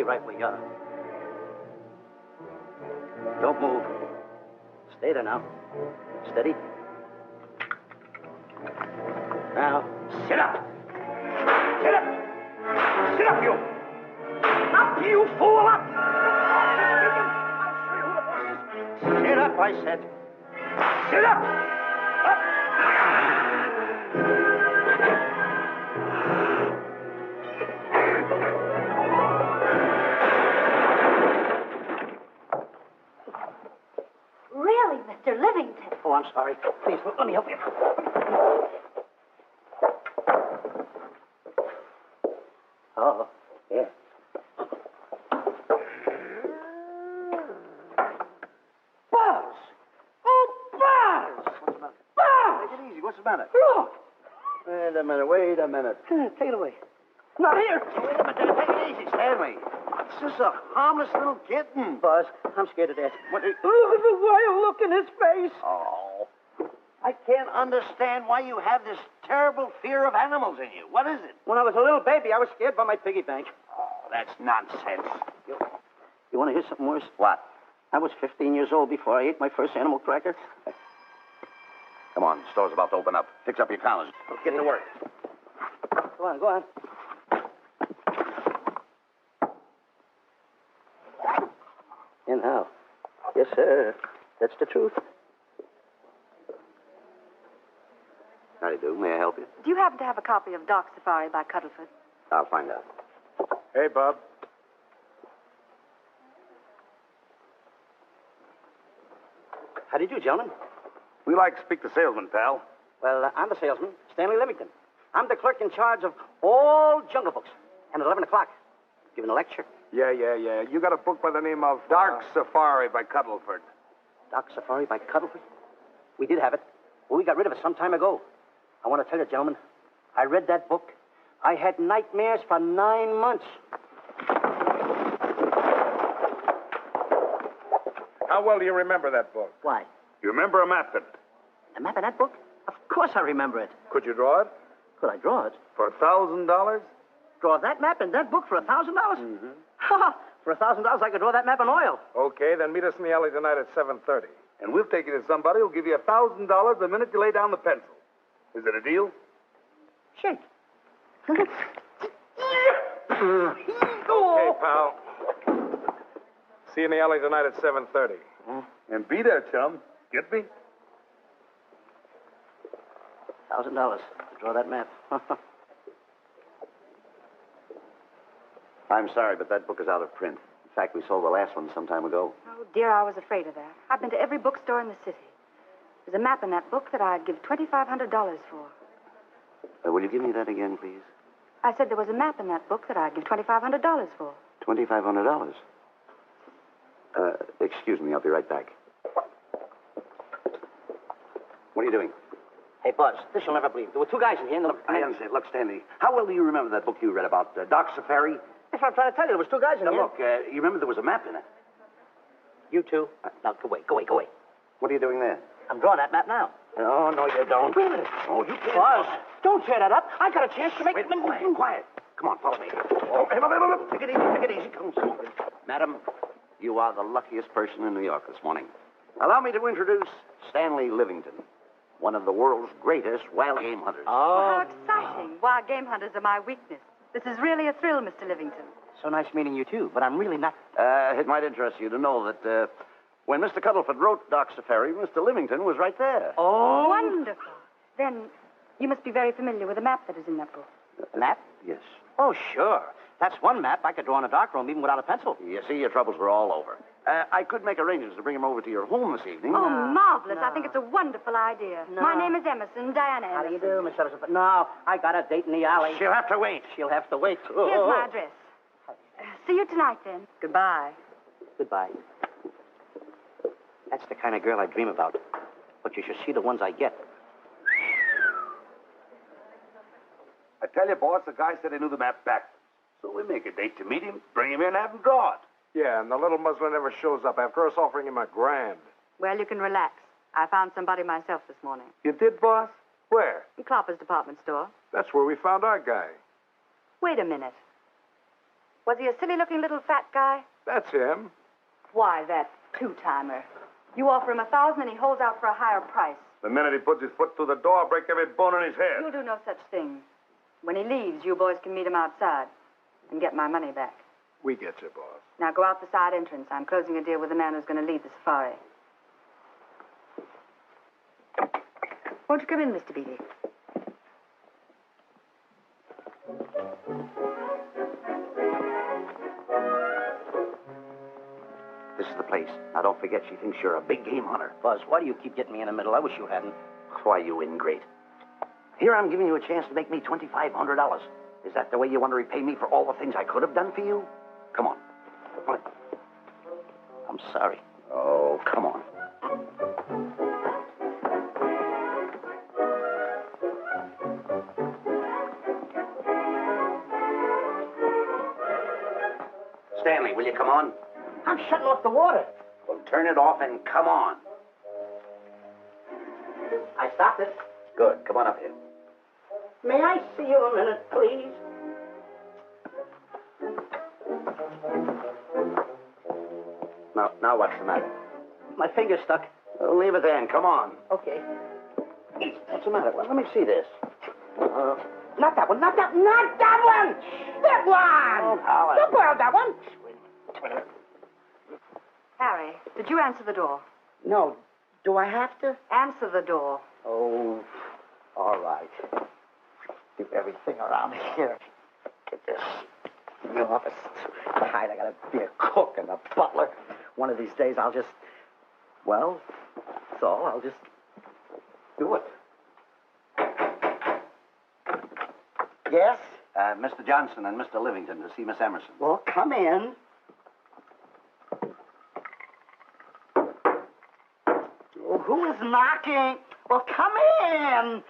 right where you are. Don't move. Stay there now. Steady. Now, sit up. Sit up. Sit up, you. Up, you fool, up. I'll show you who the boss is. Sit up, I said. Sit up. Up. Really, Mr. Livington? Oh, I'm sorry. Please, let me help you. Oh, yeah. Buzz! Oh, Buzz! What's the matter? Buzz! Take it easy. What's the matter? Look! Wait a minute. Take it away. Not here. Wait a minute. Take it easy, Stanley. It's just a harmless little kitten. Buzz, I'm scared to death. Look at the wild look in his face. Oh. I can't understand why you have this terrible fear of animals in you. What is it? When I was a little baby, I was scared by my piggy bank. Oh, that's nonsense. You want to hear something worse? What? I was 15 years old before I ate my first animal cracker. Come on, the store's about to open up. Fix up your collars. Let's get to work. Go on. And how? Yes, sir. That's the truth. How do you do? May I help you? Do you happen to have a copy of Dark Safari by Cuddleford? I'll find out. Hey, Bob. How do you do, gentlemen? We like to speak to salesman, pal. Well, I'm the salesman, Stanley Livington. I'm the clerk in charge of all Jungle Books. And at 11 o'clock, giving a lecture. Yeah. You got a book by the name of Dark Safari by Cuddleford. Dark Safari by Cuddleford? We did have it. Well, we got rid of it some time ago. I want to tell you, gentlemen, I read that book. I had nightmares for 9 months. How well do you remember that book? Why? You remember a map in it? The map in that book? Of course I remember it. Could you draw it? Could I draw it? For $1,000? Draw that map in that book for $1,000? Mm-hmm. Ha! For $1,000, I could draw that map in oil. Okay, then meet us in the alley tonight at 7:30. And we'll take you to somebody who'll give you $1,000 the minute you lay down the pencil. Is it a deal? Shake. Okay, pal. See you in the alley tonight at 7:30. And be there, chum. Get me? $1,000 to draw that map. I'm sorry, but that book is out of print. In fact, we sold the last one some time ago. Oh, dear, I was afraid of that. I've been to every bookstore in the city. There's a map in that book that I'd give $2,500 for. Will you give me that again, please? I said there was a map in that book that I'd give $2,500 for. $2,500? Excuse me, I'll be right back. What are you doing? Hey, Buzz, this you'll never believe. There were two guys in here. Look, I understand. Look, Stanley, how well do you remember that book you read about Dark Safari? That's what I'm trying to tell you. There was two guys in here. Look, you remember there was a map in it? You two? Now, go away. What are you doing there? I'm drawing that map now. Oh, no, you don't. Wait a minute. Oh, you can't. Buzz, don't tear that up. I got a chance to make... Wait, quiet. Come on, follow me. Oh, hey, take it easy. Come on. Madam, you are the luckiest person in New York this morning. Allow me to introduce Stanley Livington, one of the world's greatest wild game hunters. Oh, how exciting. Wild game hunters are my weakness. This is really a thrill, Mr. Livington. So nice meeting you, too, but I'm really not... It might interest you to know that when Mr. Cuddleford wrote Dark Safari, Mr. Livington was right there. Oh! Wonderful. Then you must be very familiar with the map that is in that book. The map? Yes. Oh, sure. That's one map I could draw in a darkroom even without a pencil. You see, your troubles were all over. I could make arrangements to bring him over to your home this evening. Oh, marvelous. I think it's a wonderful idea. No. My name is Diana Emerson. How do you do, Miss Emerson? No, I got a date in the alley. She'll have to wait. Here's my address. See you tonight, then. Goodbye. Goodbye. That's the kind of girl I dream about. But you should see the ones I get. I tell you, boss, the guy said he knew the map back. So we make a date to meet him, bring him in, have him draw it. Yeah, and the little muzzler never shows up after us offering him $1,000. Well, you can relax. I found somebody myself this morning. You did, boss? Where? In Clopper's department store. That's where we found our guy. Wait a minute. Was he a silly-looking little fat guy? That's him. Why, that two-timer. You offer him $1,000 and he holds out for a higher price. The minute he puts his foot through the door, I'll break every bone in his head. You'll do no such thing. When he leaves, you boys can meet him outside and get my money back. We get you, boss. Now go out the side entrance. I'm closing a deal with the man who's going to lead the safari. Won't you come in, Mr. Beatty? This is the place. Now, don't forget, she thinks you're a big game hunter. Buzz, why do you keep getting me in the middle? I wish you hadn't. Why, you ingrate. Here I'm giving you a chance to make me $2,500. Is that the way you want to repay me for all the things I could have done for you? Come on. I'm sorry. Oh, come on. Stanley, will you come on? I'm shutting off the water. Well, turn it off and come on. I stopped it. Good. Come on up here. May I see you a minute, please? Now what's the matter? My finger's stuck. Leave it then. Come on. Okay. What's the matter? Well, let me see this. Not that one. Not that one. That one! Oh, Howard. Don't borrow that one. Harry, did you answer the door? No. Do I have to? Answer the door. Oh, all right. Do everything around here. Get this. The office. Tight. I gotta be a cook and a butler. One of these days I'll just, well, that's all. I'll just do it. Yes? Mr. Johnson and Mr. Livington to see Miss Emerson. Well, come in. Oh, who is knocking? Well, come in.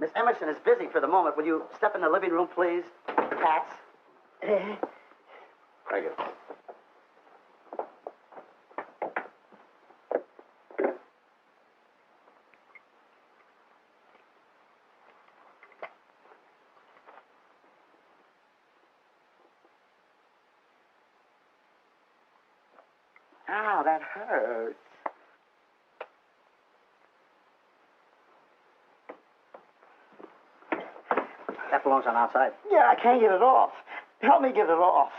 Miss Emerson is busy for the moment. Will you step in the living room, please? Hats. Thank you. Ow, that hurts. That belongs on outside. Yeah, I can't get it off. Help me get it off.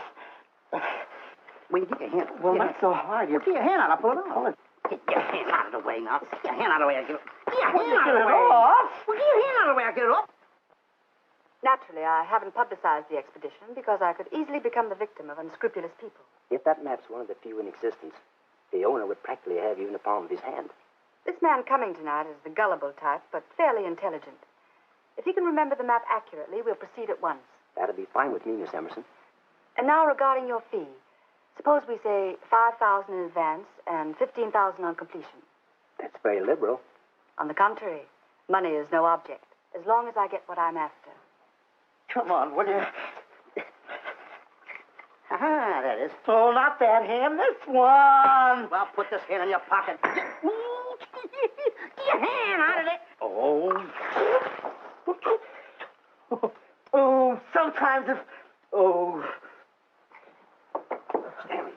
Well, you get your hand. Well, not so hard. Get your hand out. I'll pull it off. Get your hand out of the way now. Get your hand out of the way. Get your hand Get out of it the way. off. Well, get your hand out of the way. I'll get it off. Naturally, I haven't publicized the expedition because I could easily become the victim of unscrupulous people. If that map's one of the few in existence, the owner would practically have you in the palm of his hand. This man coming tonight is the gullible type, but fairly intelligent. If he can remember the map accurately, we'll proceed at once. That'd be fine with me, Miss Emerson. And now regarding your fee. Suppose we say $5,000 in advance and $15,000 on completion. That's very liberal. On the contrary, money is no object, as long as I get what I'm after. Come on, will you? Ah, that is. Oh, not that hand. This one. Well, put this hand in your pocket. Get your hand out of it. Oh. Oh, sometimes if... Oh. Stanley,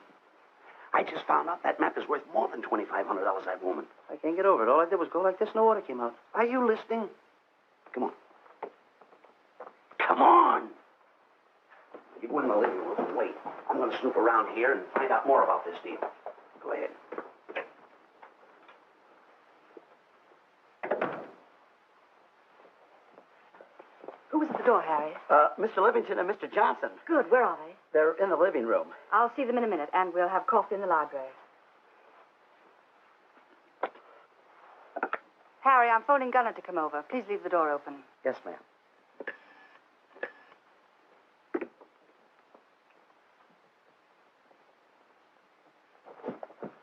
I just found out that map is worth more than $2,500, that woman. I can't get over it. All I did was go like this and the water came out. Are you listening? Come on. Come on. You go in the living room and wait. I'm going to snoop around here and find out more about this deal. Go ahead. Who was at the door, Harry? Mr. Livington and Mr. Johnson. Good. Where are they? They're in the living room. I'll see them in a minute, and we'll have coffee in the library. Harry, I'm phoning Gunner to come over. Please leave the door open. Yes, ma'am.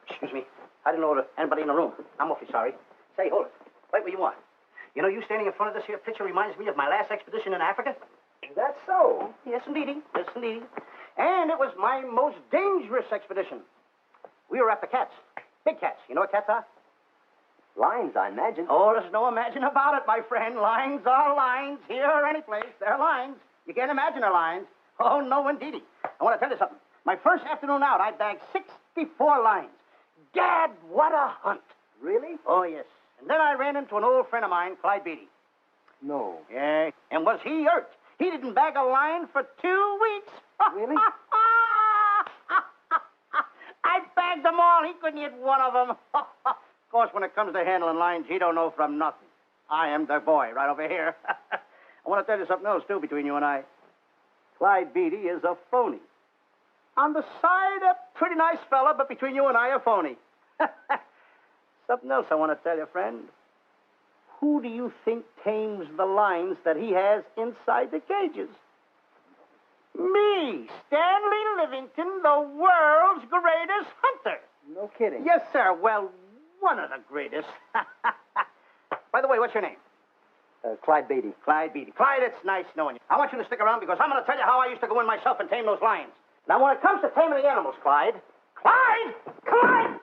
Excuse me. I didn't order anybody in the room. I'm awfully sorry. Say, hold it. Wait where you are. You know, you standing in front of this here picture reminds me of my last expedition in Africa. Is that so? Yes, indeedy. Yes, indeedy. And it was my most dangerous expedition. We were after cats. Big cats. You know what cats are? Lions, I imagine. Oh, there's no imagine about it, my friend. Lines are lines. Here or any place, they're lines. You can't imagine a lines. Oh, no, indeedy. I want to tell you something. My first afternoon out, I bagged 64 lines. Gad, what a hunt. Really? Oh, yes. And then I ran into an old friend of mine, Clyde Beatty. No. Yeah. And was he hurt? He didn't bag a line for 2 weeks. Really? I bagged them all. He couldn't hit one of them. Of course, when it comes to handling lines, he don't know from nothing. I am the boy right over here. I want to tell you something else, too, between you and I. Clyde Beatty is a phony. On the side, a pretty nice fella, but between you and I, a phony. Something else I want to tell you, friend. Who do you think tames the lines that he has inside the cages? Me, Stanley Livington, the world's greatest hunter. No kidding. Yes, sir. Well, one of the greatest. By the way, what's your name? Clyde Beatty. Clyde Beatty. Clyde, it's nice knowing you. I want you to stick around because I'm going to tell you how I used to go in myself and tame those lions. Now, when it comes to taming the animals, Clyde... Clyde! Clyde!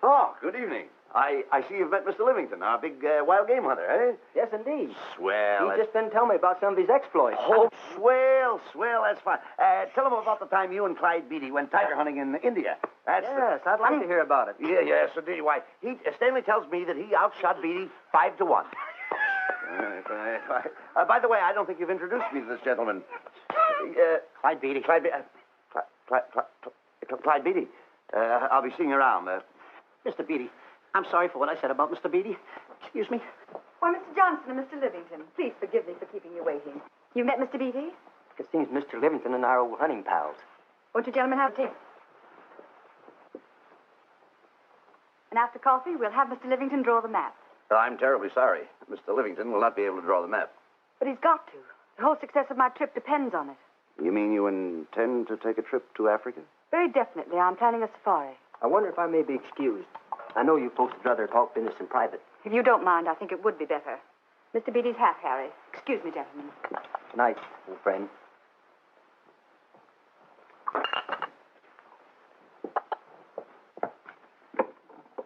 Oh, good evening. I see you've met Mr. Livington, our big wild game hunter, eh? Yes, indeed. Swell. He's just been telling me about some of his exploits. Oh, swell, that's fine. Tell him about the time you and Clyde Beatty went tiger hunting in India. That's Yes, I'd like to hear about it. Yes, indeed. Why, Stanley tells me that he outshot Beatty 5-1. By the way, I don't think you've introduced me to this gentleman. Clyde Beatty. Clyde Beatty. I'll be seeing you around. Mr. Beatty, I'm sorry for what I said about Mr. Beatty. Excuse me. Why, Mr. Johnson and Mr. Livington, please forgive me for keeping you waiting. You met Mr. Beatty? It seems Mr. Livington and I are old hunting pals. Won't you gentlemen have tea? And after coffee, we'll have Mr. Livington draw the map. I'm terribly sorry. Mr. Livington will not be able to draw the map. But he's got to. The whole success of my trip depends on it. You mean you intend to take a trip to Africa? Very definitely. I'm planning a safari. I wonder if I may be excused. I know you folks would rather talk business in private. If you don't mind, I think it would be better. Mr. Beatty's hat, Harry. Excuse me, gentlemen. Good night, old friend.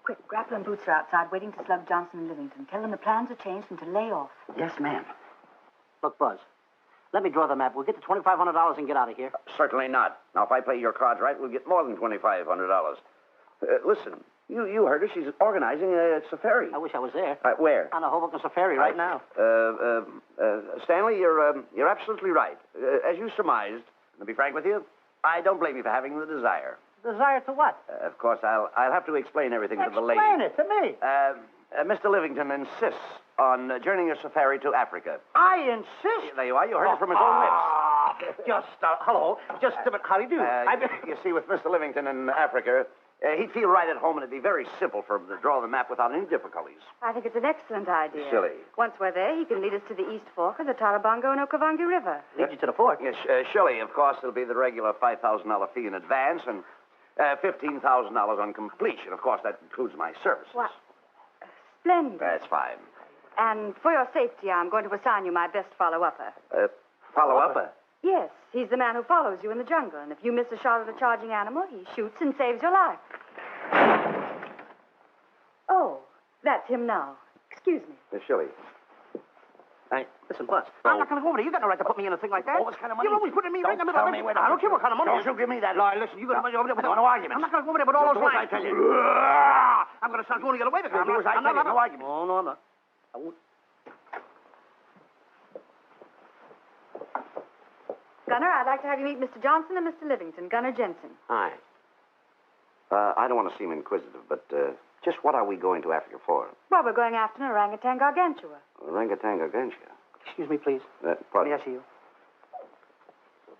Quick, Grapple and Boots are outside waiting to slug Johnson and Livington. Tell them the plans are changed and to lay off. Yes, ma'am. Look, Buzz, let me draw the map. We'll get the $2,500 and get out of here. Certainly not. Now, if I play your cards right, we'll get more than $2,500. Listen, you heard her. She's organizing a safari. I wish I was there. Where? On a Hoboken safari right now. Stanley, you're absolutely right. As you surmised, to be frank with you, I don't blame you for having the desire. Desire to what? Of course, I'll have to explain everything to the lady. Explain it to me. Mr. Livington insists on journeying a safari to Africa. I insist. There you are. You heard it from his own lips. Hello. Just a minute. How do you do? You see, with Mr. Livington in Africa, he'd feel right at home, and it'd be very simple for him to draw the map without any difficulties. I think it's an excellent idea. Silly. Once we're there, he can lead us to the East Fork of the Tarabongo and Okavango River. Lead you to the fort. Yes, surely, of course, it'll be the regular $5,000 fee in advance and $15,000 on completion. Of course, that includes my services. What? Splendid. That's fine. And for your safety, I'm going to assign you my best follow-upper. Follow-upper? Yes, he's the man who follows you in the jungle. And if you miss a shot at a charging animal, he shoots and saves your life. Oh, that's him now. Excuse me. Shirley. Hey, listen, Buzz. I'm not going to go over there. You got no right to put me in a thing like that. Oh, what kind of money? You're always putting me right in the middle tell of me it. where to I don't put care what kind of money. Don't you give me that. No, listen, you got to go over there with No arguments. I'm not going to go over there with all those Do as lines. I tell you. I'm going to start going the other way. Do as I tell you. No arguments. No, I'm not. I won't. Gunner, I'd like to have you meet Mr. Johnson and Mr. Livington, Gunner Jensen. Hi. I don't want to seem inquisitive, but just what are we going to Africa for? Well, we're going after an orangutan gargantua. Orangutan gargantua. Excuse me, please. Pardon? May I see you?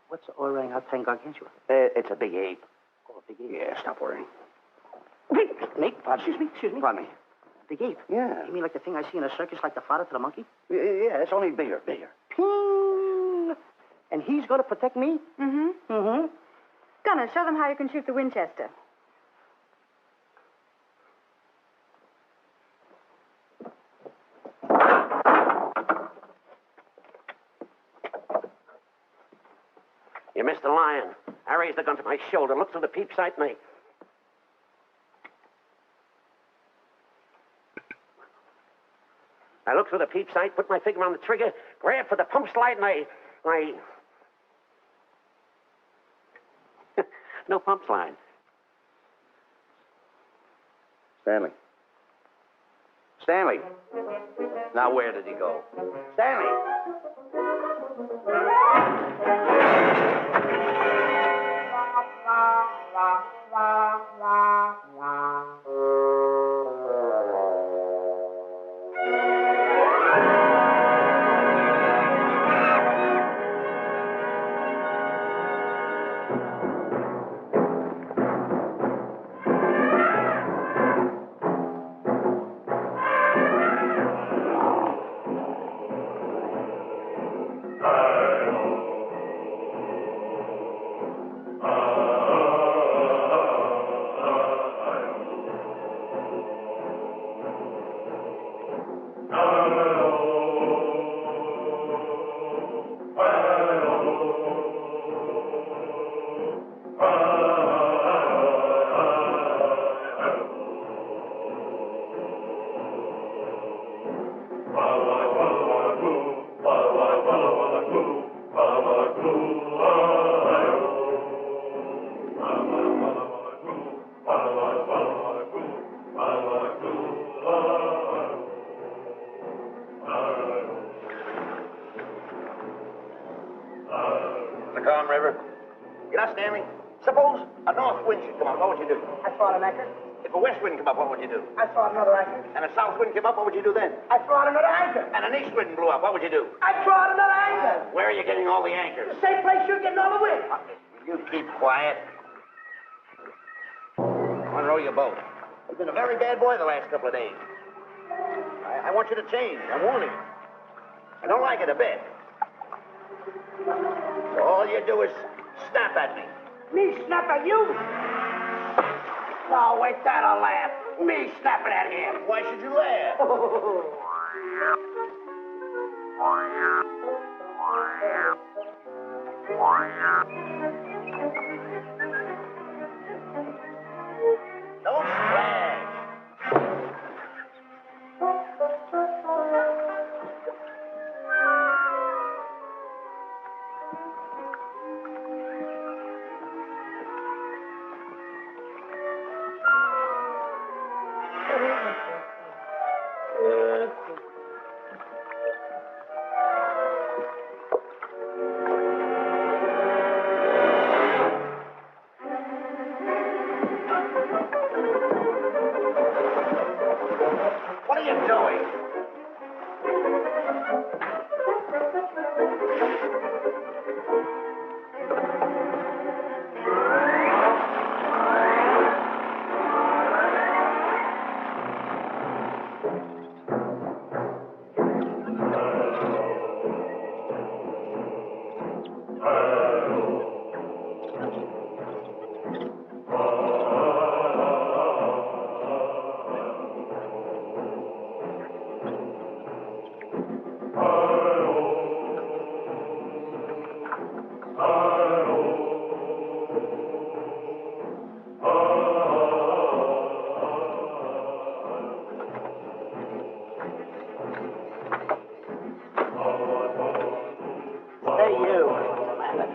What's orangutan gargantua? It's a big ape. Oh, a big ape. Yeah, stop worrying. Nate, excuse me. Pardon me. Big ape? Yeah. You mean like the thing I see in a circus, like the fodder to the monkey? Yeah, it's only bigger. Ping! And he's going to protect me? Mm-hmm. Gunner, show them how you can shoot the Winchester. You missed the lion. I raised the gun to my shoulder, looked through the peep sight, and I looked through the peep sight, put my finger on the trigger, grabbed for the pump slide, and I... No pump slide. Stanley. Stanley. Now, where did he go? Stanley! Calm River. You know, Stanley, suppose a north wind should come up, what would you do? I throw out an anchor. If a west wind come up, what would you do? I throw out another anchor. And a south wind came up, what would you do then? I throw out another anchor. And an east wind blew up, what would you do? I throw out another anchor. Where are you getting all the anchors? The same place you're getting all the wind. You keep quiet. Unroll your boat. You've been a very bad boy the last couple of days. I want you to change. I'm warning you. I don't like it a bit. So all you do is snap at me. Me snap at you? No, wait, that'll laugh. Me snapping at him. Why should you laugh? Don't splash. What are you doing?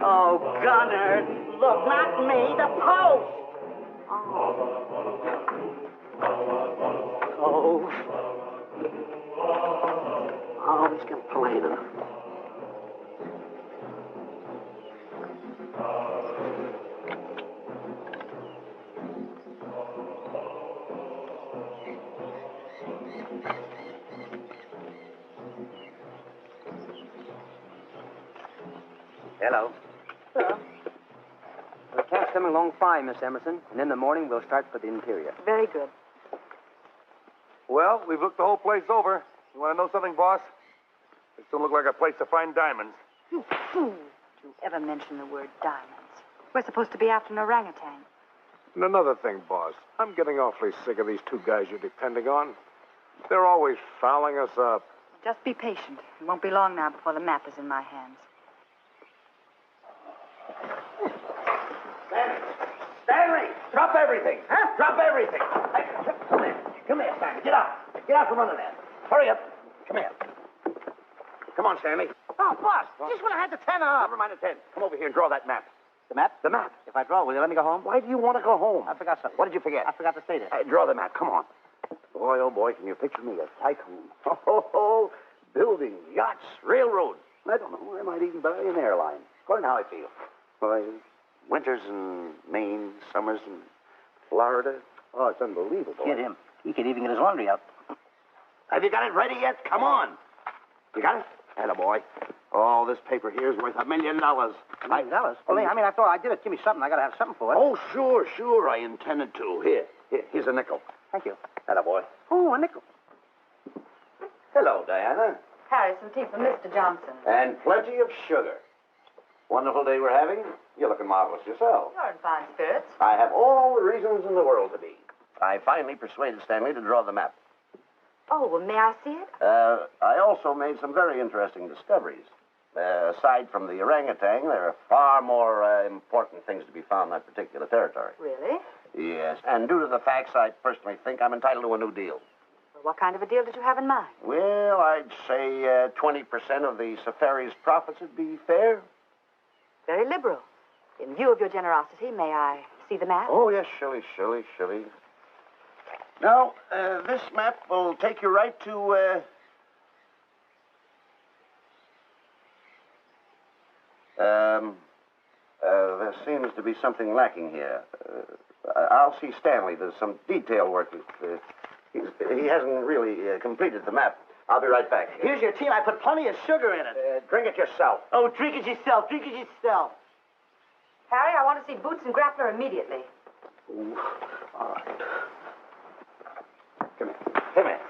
Oh, Gunner, look, not me, the post. Oh, he's complaining. Hello. Hello. The cat's coming along fine, Miss Emerson, and in the morning we'll start for the interior. Very good. Well, we've looked the whole place over. You want to know something, boss? This don't look like a place to find diamonds. You fool. Don't you ever mention the word diamonds. We're supposed to be after an orangutan. And another thing, boss. I'm getting awfully sick of these two guys you're depending on. They're always fouling us up. Just be patient. It won't be long now before the map is in my hands. Stanley, drop everything. Huh? Drop everything. Hey, come here. Come here, Stanley. Get out. Get out from under there. Hurry up. Come here. Come on, Stanley. Oh, boss, just when I had the 10 off. Never mind the 10. Come over here and draw that map. The map? The map. If I draw, will you let me go home? Why do you want to go home? I forgot something. What did you forget? I forgot to say this. Hey, draw the map. Come on. Boy, oh boy, can you picture me a tycoon? Oh, building yachts, railroads. I don't know. I might even buy an airline. According to how I feel. Why, winters in Maine, summers in Florida. Oh, it's unbelievable. Get him. He could even get his laundry out. Have you got it ready yet? Come on. You got it? Attaboy. Oh, this paper here is worth $1 million. $1 million? Well, I mean, after all, I did it. Give me something. I got to have something for it. Oh, sure. I intended to. Here's a nickel. Thank you. Attaboy. Oh, a nickel. Hello, Diana. Harry, some tea for Mr. Johnson. And plenty of sugar. Wonderful day we're having. You're looking marvelous yourself. You're in fine spirits. I have all the reasons in the world to be. I finally persuaded Stanley to draw the map. Oh, well, may I see it? I also made some very interesting discoveries. Aside from the orangutan, there are far more important things to be found in that particular territory. Really? Yes, and due to the facts, I personally think I'm entitled to a new deal. Well, what kind of a deal did you have in mind? Well, I'd say 20% of the safari's profits would be fair. Very liberal. In view of your generosity, may I see the map? Oh, yes, Shirley. Now, this map will take you right to, there seems to be something lacking here. I'll see Stanley. There's some detail work. He hasn't really completed the map. I'll be right back. Here's your tea, and I put plenty of sugar in it. Drink it yourself. Oh, drink it yourself. Harry, I want to see Boots and Grappler immediately. Ooh. All right. Come here.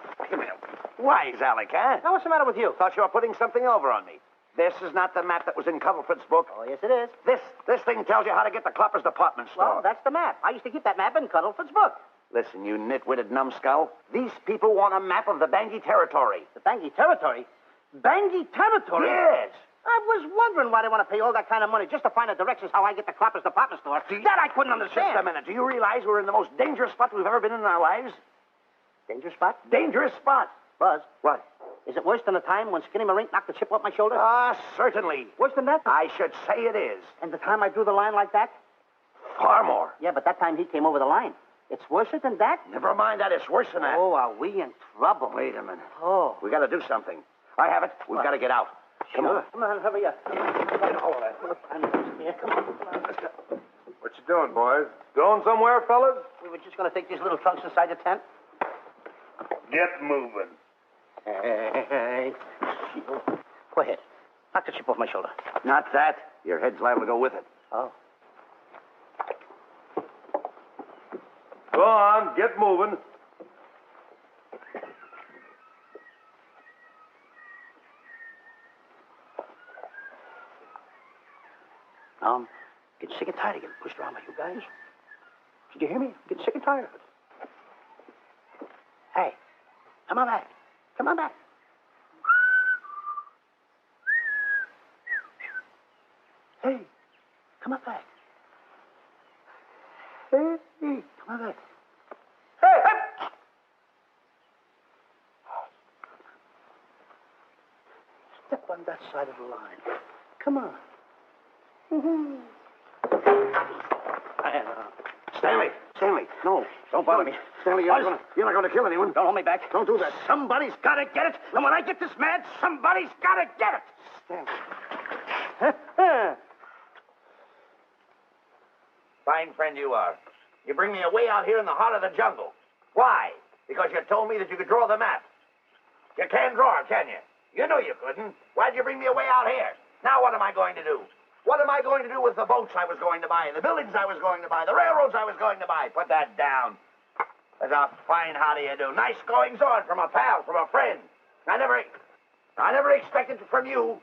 Wise, Alec, huh? Now, what's the matter with you? Thought you were putting something over on me. This is not the map that was in Cuddlefoot's book. Oh, yes, it is. This thing tells you how to get to Clopper's department store. Well, that's the map. I used to keep that map in Cuddlefoot's book. Listen, you nitwitted numbskull. These people want a map of the Bangui territory. The Bangui territory? Bangui territory? Yes. I was wondering why they want to pay all that kind of money just to find the directions how I get to Clopper's department store. That I couldn't understand. Just a minute. Do you realize we're in the most dangerous spot we've ever been in our lives? Dangerous spot? Dangerous spot. Buzz. What? Is it worse than the time when Skinny Marink knocked the chip off my shoulder? Certainly. Worse than that? I should say it is. And the time I drew the line like that? Far more. Yeah, but that time he came over the line. It's worse than that? Never mind that. It's worse than that. Oh, are we in trouble? Wait a minute. Oh. We got to do something. I have it. We've got to get out. Come on. Come on, hurry up. Get all of that. Come on. Let's go. What you doing, boys? Going somewhere, fellas? We were just going to take these little trunks inside the tent. Get moving. Hey. Go ahead. Knock the chip off my shoulder. Not that. Your head's liable to go with it. Oh. Go on, get moving. I'm getting sick and tired of getting pushed around by you guys. Did you hear me? I'm getting sick and tired of it. Hey, come on back. Come on back. Hey, come on back. Hey, come on back. Hey, hey! Step on that side of the line. Come on. Stanley, no, don't bother me. Stanley, you're not going to kill anyone. Don't hold me back. Don't do that. Somebody's got to get it. And when I get this mad, somebody's got to get it. Stanley. Fine friend you are. You bring me away out here in the heart of the jungle. Why? Because you told me that you could draw the map. You can't draw it, can you? You knew you couldn't. Why'd you bring me away out here? Now what am I going to do? What am I going to do with the boats I was going to buy, the buildings I was going to buy, the railroads I was going to buy? Put that down. That's a fine how do you do. Nice goings on from a pal, from a friend. I never expected it from you.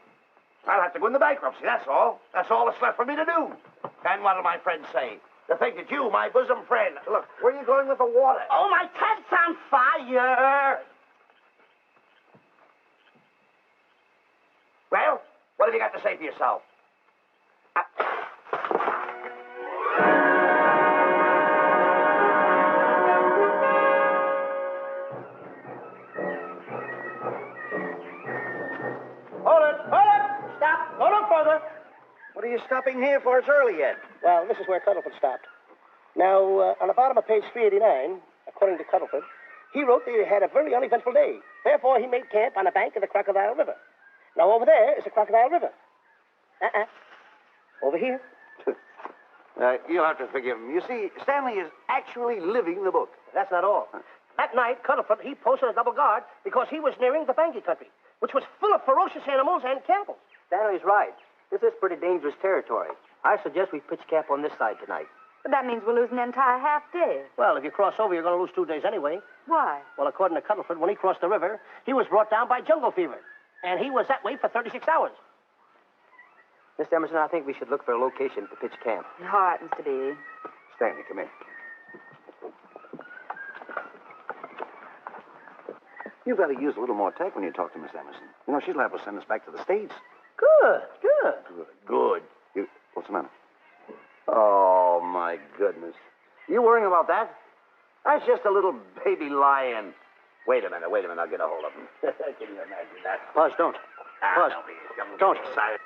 I'll have to go into bankruptcy, that's all. That's all that's left for me to do. And what'll my friends say? To think that you, my bosom friend... Look, where are you going with the water? Oh, my tent's on fire. Well, what have you got to say for yourself? further. What are you stopping here for? It's early yet. Well, this is where Cuddlefoot stopped. Now, on the bottom of page 389, according to Cuddlefoot, he wrote that he had a very uneventful day. Therefore, he made camp on the bank of the Crocodile River. Now, over there is the Crocodile River. Over here. You'll have to forgive him. You see, Stanley is actually living the book. That's not all. That night, Cuddlefoot, he posted a double guard because he was nearing the Bangi country, which was full of ferocious animals and cannibals. Stanley's right. This is pretty dangerous territory. I suggest we pitch camp on this side tonight. But that means we'll lose an entire half day. Well, if you cross over, you're going to lose 2 days anyway. Why? Well, according to Cuddlefoot, when he crossed the river, he was brought down by jungle fever. And he was that way for 36 hours. Miss Emerson, I think we should look for a location to pitch camp. All right, Mr. Beatty. Stanley, come in. You've got to use a little more tact when you talk to Miss Emerson. You know, she's liable to send us back to the States. Good. Good. What's the matter? Oh, my goodness. You worrying about that? That's just a little baby lion. Wait a minute. I'll get a hold of him. Can you imagine that? Buzz, don't. Buzz, don't. Excited.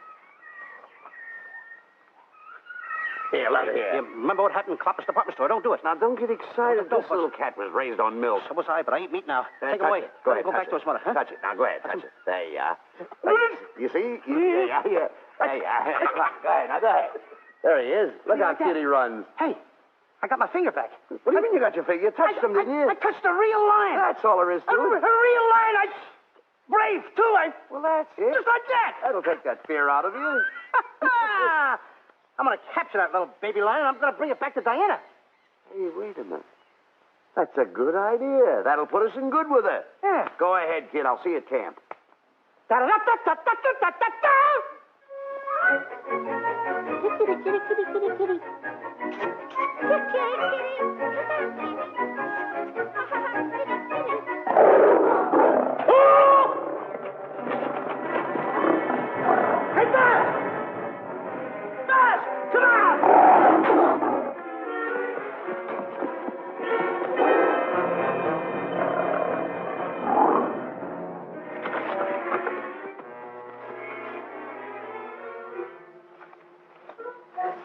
Here, look here. You remember what happened in Clopper's department store? Don't do it. Now, don't get excited. Don't, This little cat was raised on milk. So was I, but I ain't meat now. Take it touch away. it. Go ahead. Go back to his mother, huh? Touch it. Now, go ahead. Touch it. There you are. You see? Yeah. There you are. Go ahead. Now, go ahead. There he is. Look how cute he runs. Hey, I got my finger back. What do you mean you got your finger? You touched him, didn't you? I touched a real lion. That's all there is to A it. real lion. Brave, too. Well, that's it. Just like that. That'll take that fear out of you. I'm going to capture that little baby lion. I'm going to bring it back to Diana. Hey, wait a minute. That's a good idea. That'll put us in good with her. Yeah. Go ahead, kid. I'll see you at camp. Da-da-da-da-da-da-da-da-da. Kitty, kitty, kitty, kitty, kitty. Kitty, kitty. Hey, Buzz! Buzz! Come on!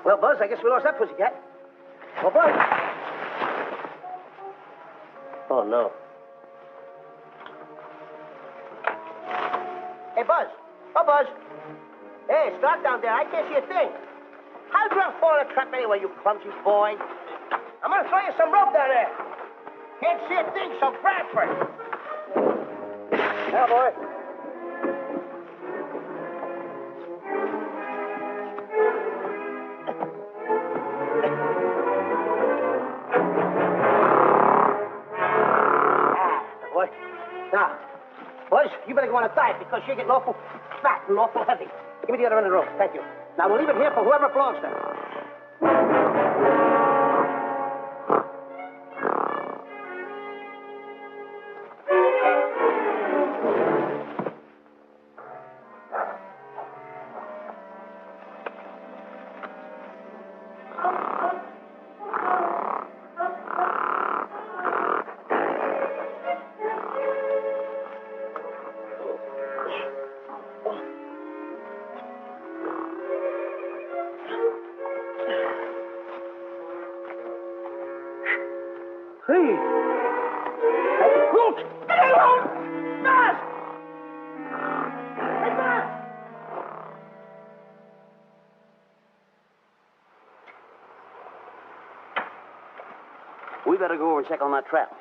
Well, Buzz, I guess we lost that pussycat. Oh, Buzz. Oh, no. Hey, Buzz. Oh, Buzz. Hey, it's dark down there. I can't see a thing. How'd you ever fall in a trap anyway, you clumsy boy? I'm going to throw you some rope down there. Can't see a thing, so Bradford. Yeah, boy. Boy. Now, boys, you better go on a diet because you're getting awful fat and awful heavy. Give me the other end of the rope. Thank you. Now, we'll leave it here for whoever belongs to it. Hey! Brooke! Get alone! Fast! Hey, fast! We better go over and check on that trap.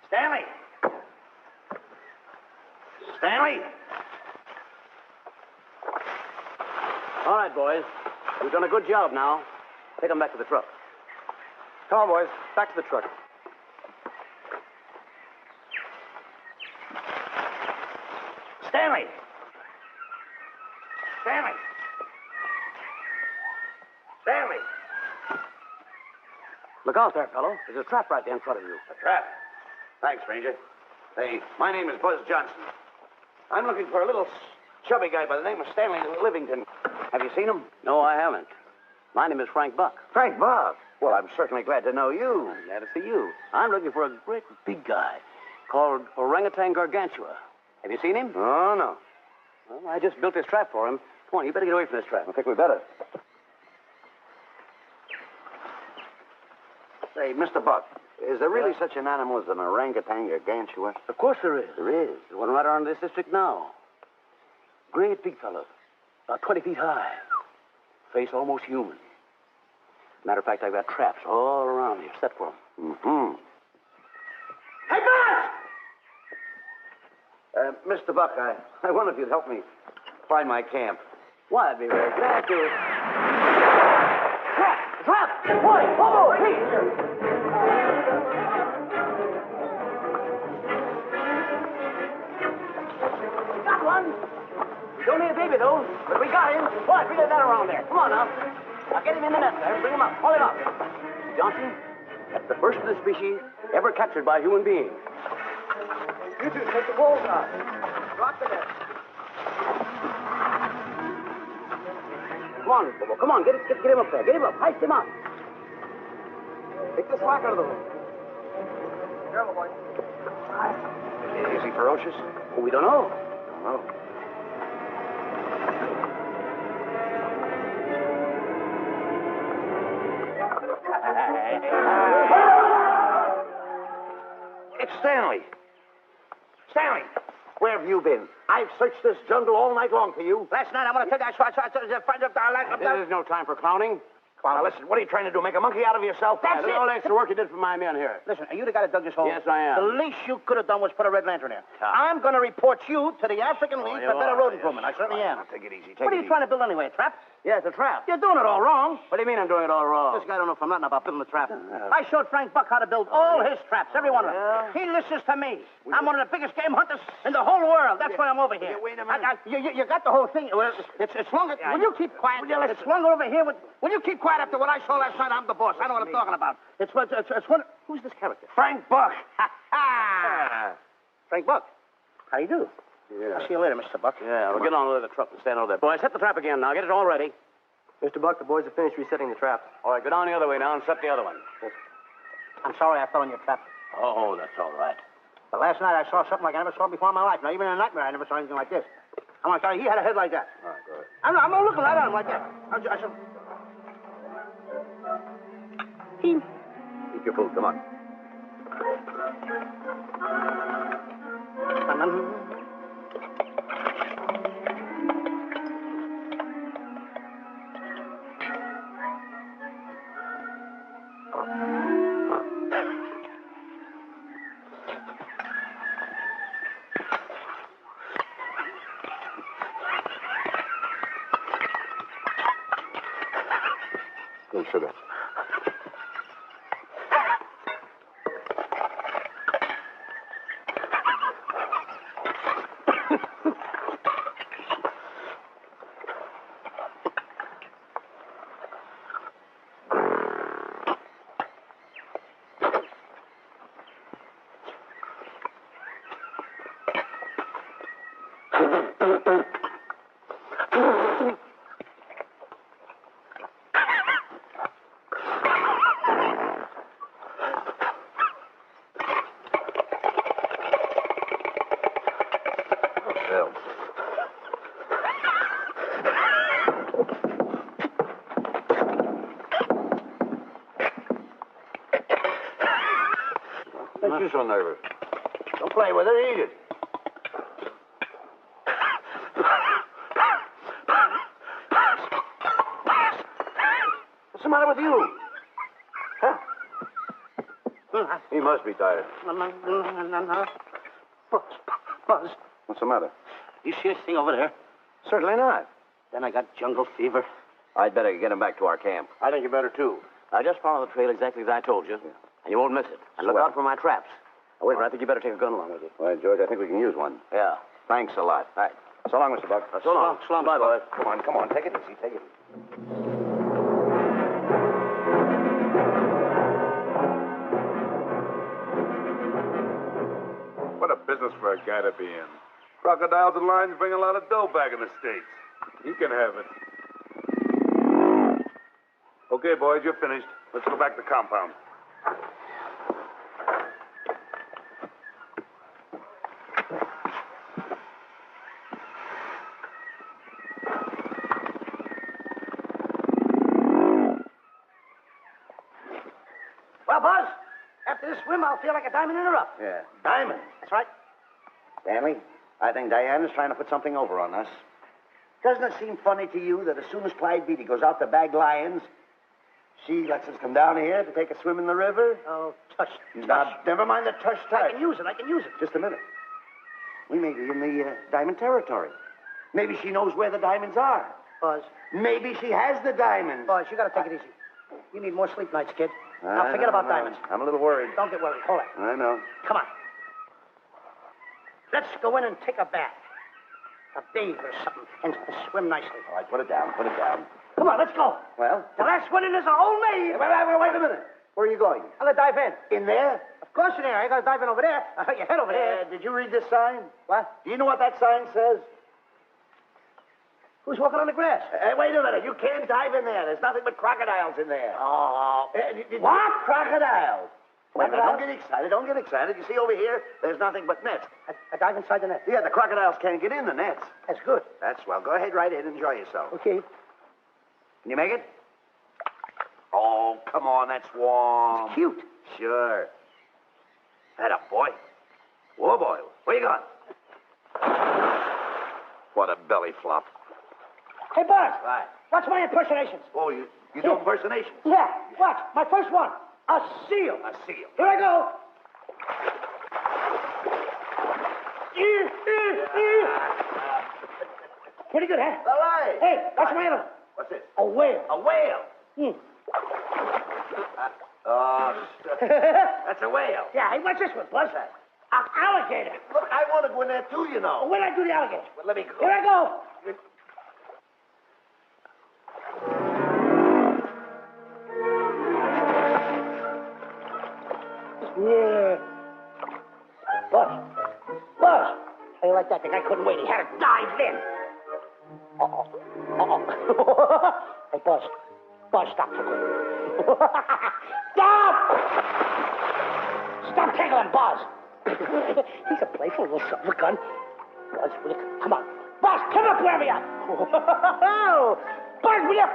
Stanley! Stanley! All right, boys. You've done a good job now. Take them back to the truck. Come on, boys. Back to the truck. Stanley! Stanley! Stanley! Look out there, fellow. There's a trap right there in front of you. A trap. Thanks, Ranger. Hey, my name is Buzz Johnson. I'm looking for a little chubby guy by the name of Stanley Livington. Have you seen him? No, I haven't. My name is Frank Buck. Frank Buck. Well, I'm certainly glad to know you. I'm glad to see you. I'm looking for a great big guy. called Orangutan Gargantua. Have you seen him? Oh, no. Well, I just built this trap for him. Come on, you better get away from this trap. I think we better. Say, Mr. Buck, is there really such an animal as an orangutan gargantua? Of course there is. There is. There's one right around this district now. Great big fellow. About 20 feet high. Face almost human. Matter of fact, I've got traps all around here set for him. Mm-hmm. Hey, Bert! Mr. Buck, I wonder if you'd help me find my camp. Why, I'd be very glad to. Trap! Trap! Boy, whoa, please! Got one. He's only a baby, though, but we got him. Boy, bring that around there. Come on now. Now get him in the net there. Bring him up. Haul him up. Johnson, that's the first of the species ever captured by a human being. You two, take the poles out. Drop the net. Come on, Bobo. Come on. Get him up there. Get him up. Heist him up. Take the slack out of the room. Careful, boy. Is he ferocious? Oh, we don't know. Don't know. It's Stanley. Stanley, where have you been? I've searched this jungle all night long for you. Last night, I want to tell you, This is no time for clowning. Now, listen, what are you trying to do? Make a monkey out of yourself? That's Look at all the extra work you did for my men here. Listen, are you the guy that dug this hole? Yes, I am. The least you could have done was put a red lantern in. Yeah. I'm going to report you to the African League for better road improvement. I certainly am. Take it easy. What are you trying to build anyway, a trap? Yeah, it's a trap. You're doing it all wrong. What do you mean I'm doing it all wrong? This guy don't know from nothing about building a trap. I showed Frank Buck how to build all his traps, every one of them. Yeah. He listens to me. I'm one of the biggest game hunters in the whole world. That's why I'm over here. Wait a minute. You got the whole thing. Well, it's longer. Will you keep quiet? It's longer over here. Will you keep quiet after what I saw last night? I'm the boss. I know what I'm talking about. It's one. Who's this character? Frank Buck. Frank Buck. How you do? Yeah. I'll see you later, Mr. Buck. Yeah, we'll get on with the truck and stand over there. Boys, set the trap again now. Get it all ready. Mr. Buck, the boys have finished resetting the trap. All right, go down the other way now and set the other one. I'm sorry I fell in your trap. Oh, that's all right. But last night I saw something like I never saw before in my life. Now, even in a nightmare, I never saw anything like this. I'm sorry, he had a head like that. All right, go ahead. I'm not looking right at him like that. I said... Eat your food. Come on. Good sugar. Makes you so nervous. Don't play with it, eat it. What's the matter with you? Huh? He must be tired. Buzz, What's the matter? you see this thing over there? Certainly not. Then I got jungle fever. I'd better get him back to our camp. I think you better, too. Now, just follow the trail exactly as I told you, and you won't miss it. And look Swell. out for my traps. Oh, wait a minute. I think you better take a gun along with you. Well, George, I think we can use one. Yeah. Thanks a lot. All right. So long, Mr. Buck. So long. So long, Bye, boys. Come on. Take it easy. Take it easy. What a business for a guy to be in. Crocodiles and lions bring a lot of dough back in the States. He can have it. Okay, boys, you're finished. Let's go back to the compound. Well, Buzz, after this swim, I'll feel like a diamond in the rough. Yeah, diamond. That's right. Stanley, I think Diane is trying to put something over on us. Doesn't it seem funny to you that as soon as Clyde Beatty goes out to bag lions, she lets us come down here to take a swim in the river? Oh, tush. Now, never mind the tush I tush. can use it. Just a minute. We may be in the diamond territory. Maybe she knows where the diamonds are. Buzz. Maybe she has the diamonds. Buzz, you gotta take it easy. You need more sleep nights, kid. Now, forget about diamonds. I'm a little worried. Don't get worried. Hold it. I know. Come on. Let's go in and take a bath. A bathe or something, and swim nicely. All right, put it down. Come on, let's go. Well? The last one in is a old maid. Wait a minute. Where are you going? I'm gonna dive in. In there? Of course in there. I gotta dive in over there. You head over there. Did you read this sign? What? Do you know what that sign says? Who's walking on the grass? Wait a minute. You can't dive in there. There's nothing but crocodiles in there. Oh. What? Crocodiles. Wait a minute. Crocodiles? Don't get excited. You see over here? There's nothing but nets. I dive inside the net. Yeah, the crocodiles can't get in the nets. That's good. That's swell. Go ahead right in. Enjoy yourself. Okay. Can you make it? Oh, come on. That's warm. It's cute. Sure. That up, boy. Whoa, boy. Where you going? What a belly flop. Hey, Buzz. Right. Watch my impersonations. Oh, you do impersonations? Yeah. Watch. My first one. A seal. A seal. Here I go. Pretty good, huh? All right. Hey, watch my other one. What's this? A whale. A whale. Oh, that's a whale. Yeah, hey, watch this one, Buzz. An alligator. Look, I want to go in there too, you know. Where did I do the alligator? Well, let me go. Here I go. Yeah. Buzz. How you like that? The guy couldn't wait. He had to dive in. Hey, Buzz. Stop tickling. Stop! Stop tickling, Buzz. He's a playful little son of a gun. Buzz, will you come on? Buzz, come up wherever you are. Buzz, will you?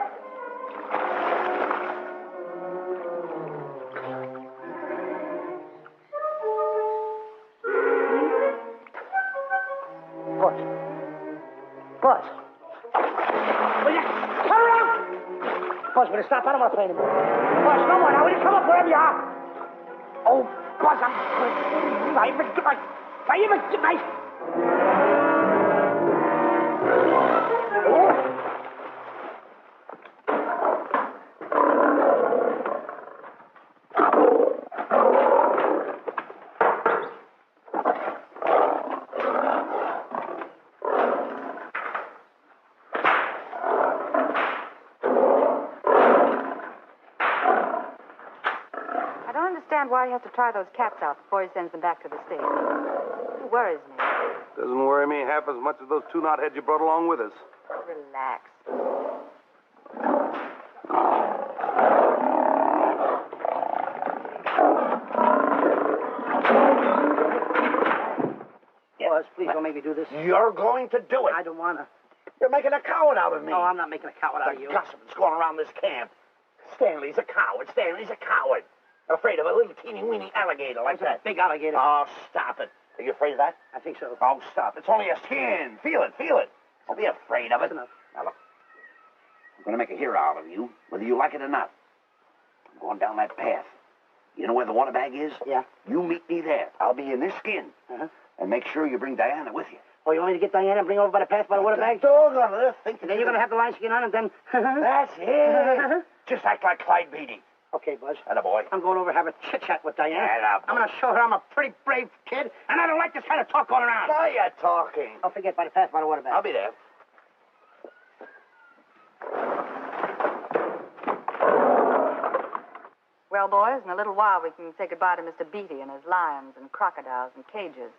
Buzz. Will you come around? Buzz, will you stop? I don't want to play anymore. Buzz, no more now. Will you come up wherever you are? Oh, Buzz, I even get my... Why he has to try those cats out before he sends them back to the States. It worries me. Doesn't worry me half as much as those two knotheads you brought along with us. Relax. Buzz, please don't make me do this. You're going to do it. I don't want to. You're making a coward out of me. No, I'm not making a coward out of you. The gossip that's going around this camp. Stanley's a coward. Afraid of a little teeny-weeny alligator like that. Big alligator. Oh, stop it. Are you afraid of that? I think so. Oh, stop. It's only a skin. Feel it. Don't be afraid of it. That's enough. Now, look. I'm going to make a hero out of you, whether you like it or not. I'm going down that path. You know where the water bag is? Yeah. You meet me there. I'll be in this skin. Uh-huh. And make sure you bring Diana with you. Oh, you want me to get Diana and bring her over by the path by the water bag? Dog on earth. Think And then you're going to have the lion skin on and then... That's it. Just act like Clyde Beatty. Okay, Buzz. Attaboy. I'm going over to have a chit-chat with Diana. Attaboy. I'm going to show her I'm a pretty brave kid, and I don't like this kind of talk going around. Now you're talking. Don't forget by the path by the water bag. I'll be there. Well, boys, in a little while we can say goodbye to Mr. Beatty and his lions and crocodiles and cages.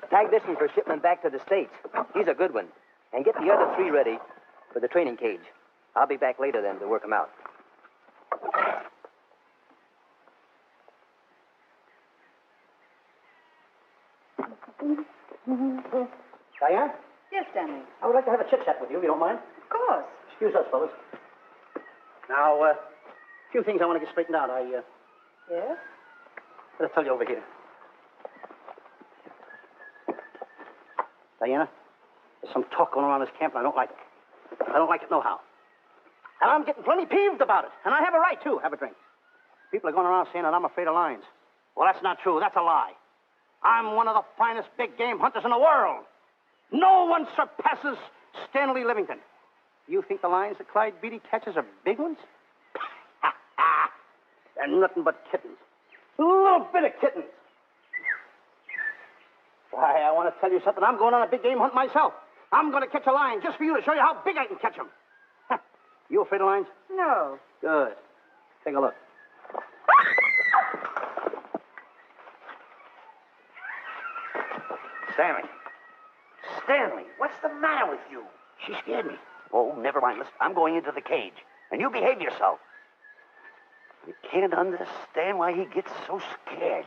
Tag this one for shipment back to the States. He's a good one. And get the other 3 ready for the training cage. I'll be back later then to work them out. Diana? Yes, Stanley. I would like to have a chit-chat with you, if you don't mind. Of course. Excuse us, fellas. Now, a few things I want to get straightened out. Yeah? I'll tell you over here. Diana, there's some talk going around this camp, and I don't like it. I don't like it no how. And I'm getting plenty peeved about it. And I have a right, too. Have a drink. People are going around saying that I'm afraid of lions. Well, that's not true. That's a lie. I'm one of the finest big game hunters in the world. No one surpasses Stanley Livington. You think the lions that Clyde Beatty catches are big ones? They're nothing but kittens. A little bit of kittens. Why, I want to tell you something. I'm going on a big game hunt myself. I'm going to catch a lion just for you to show you how big I can catch him. You afraid of lions? No. Good. Take a look. Stanley, what's the matter with you? She scared me. Oh, never mind. Listen, I'm going into the cage, and you behave yourself. I can't understand why he gets so scared.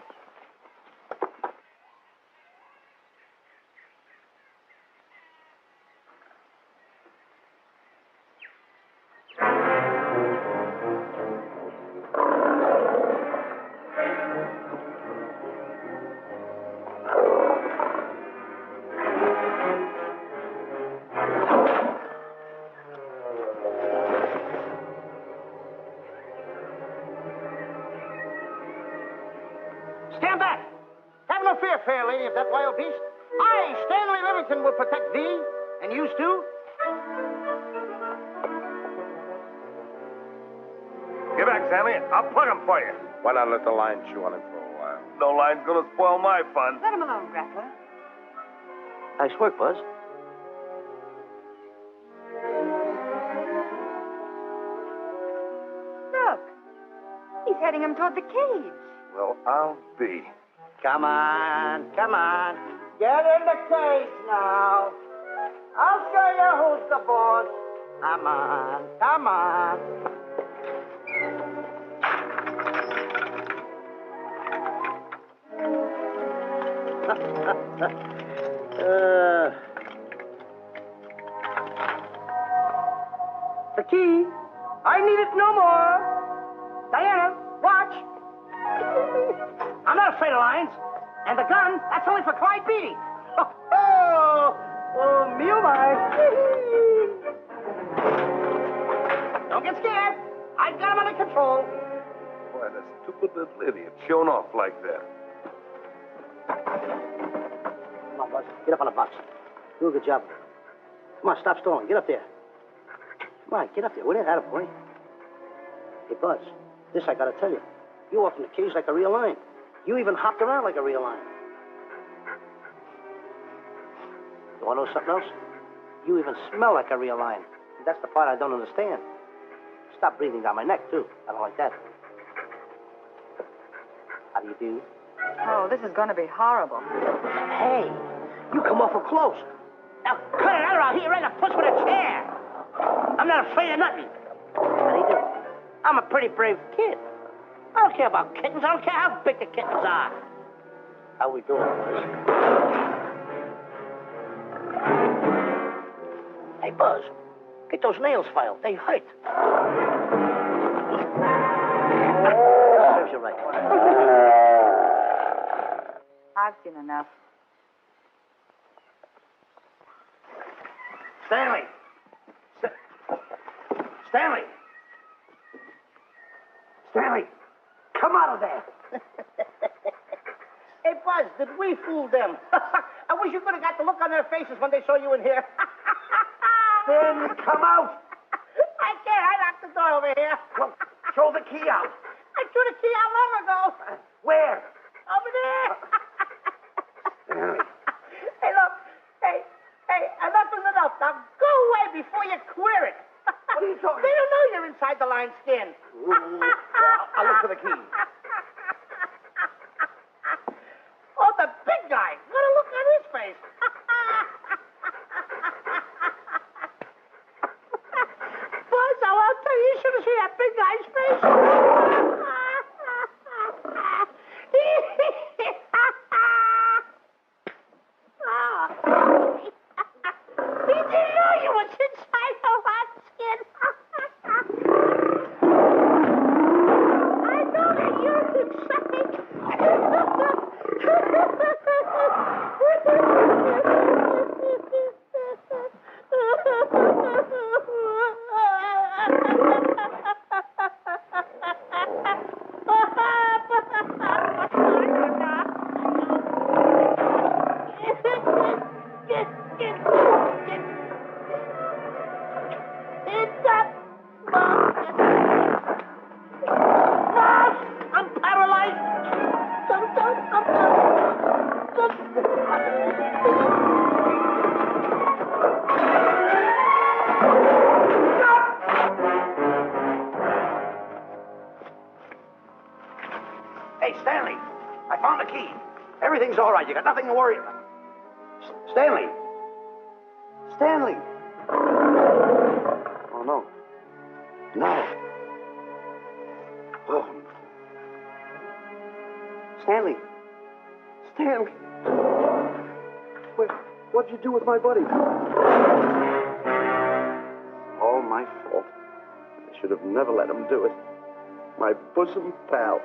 Stand back! Have no fear, fair lady of that wild beast. I, Stanley Livington, will protect thee, and you too. Get back, Stanley. I'll plug him for you. Why not let the lion chew on him for a while? No lion's gonna spoil my fun. Let him alone, Grappler. Nice work, Buzz. Look. He's heading him toward the cage. Well, I'll be. Come on, come on. Get in the cage now. I'll show you who's the boss. Come on, come on. The key. I need it no more. Diana, watch. I'm not afraid of lions. And the gun, that's only for Clyde Beatty. Oh, me oh my. Don't get scared. I've got him under control. Boy, that stupid little idiot showing off like that. Come on, Buzz. Get up on the box. Do a good job. Come on, stop stalling. Get up there. Come on, get up there. Will you? Attaboy. Hey, Buzz, this I gotta tell you. You walked in the cage like a real lion. You even hopped around like a real lion. You want to know something else? You even smell like a real lion. That's the part I don't understand. Stop breathing down my neck, too. I don't like that. How do you do? Oh, this is going to be horrible. Hey, you come awful close. Now, cut it out or I'll hit you right in the puss with a chair. I'm not afraid of nothing. How do you do? I'm a pretty brave kid. I don't care about kittens. I don't care how big the kittens are. How we doing, boys? Hey, Buzz, get those nails filed. They hurt. Serves you right. I've seen enough. Stanley! Stanley! Stanley! Come out of there! Hey, Buzz, did we fool them? I wish you could have got the look on their faces when they saw you in here. Stanley, come out! I can't. I locked the door over here. Well, throw the key out. I threw the key out long ago. Where? Over there. Stanley. Hey, look. Hey, enough is enough. Now go away before you queer it. What are you talking They don't know you're inside the lion's skin. I'll look for the key. Oh, the big guy. What a look on his face. Buzz, I'll tell you, you should have seen that big guy's face. He didn't know you was inside the lion's skin. me. Everything's all right. You got nothing to worry about. Stanley. Stanley. Oh, no. No. Oh. Stanley. Stanley. What'd you do with my buddy? All my fault. I should have never let him do it. My bosom pal.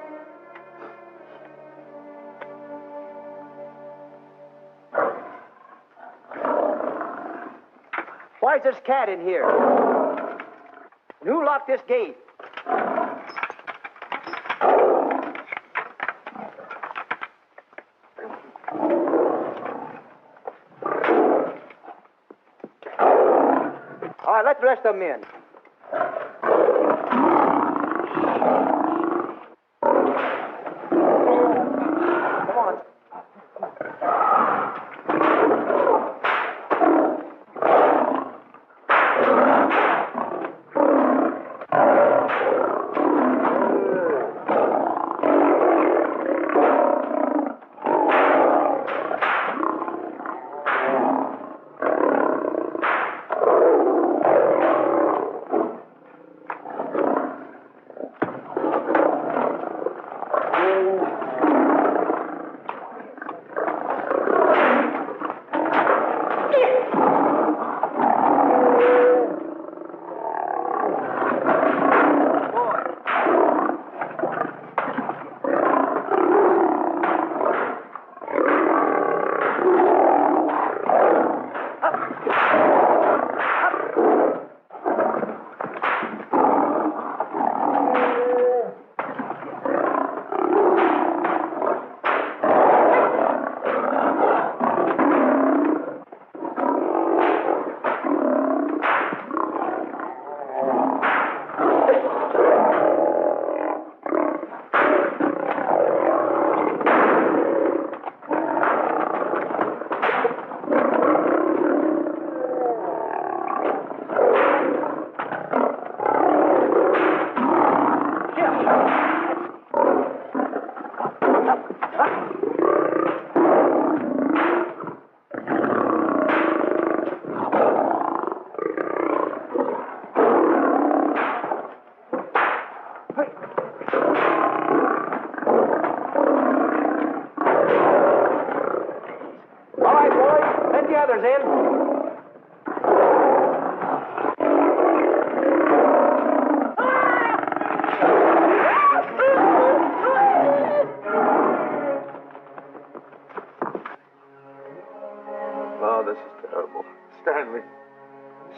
Why is this cat in here? And who locked this gate? All right, let the rest of them in. Come on.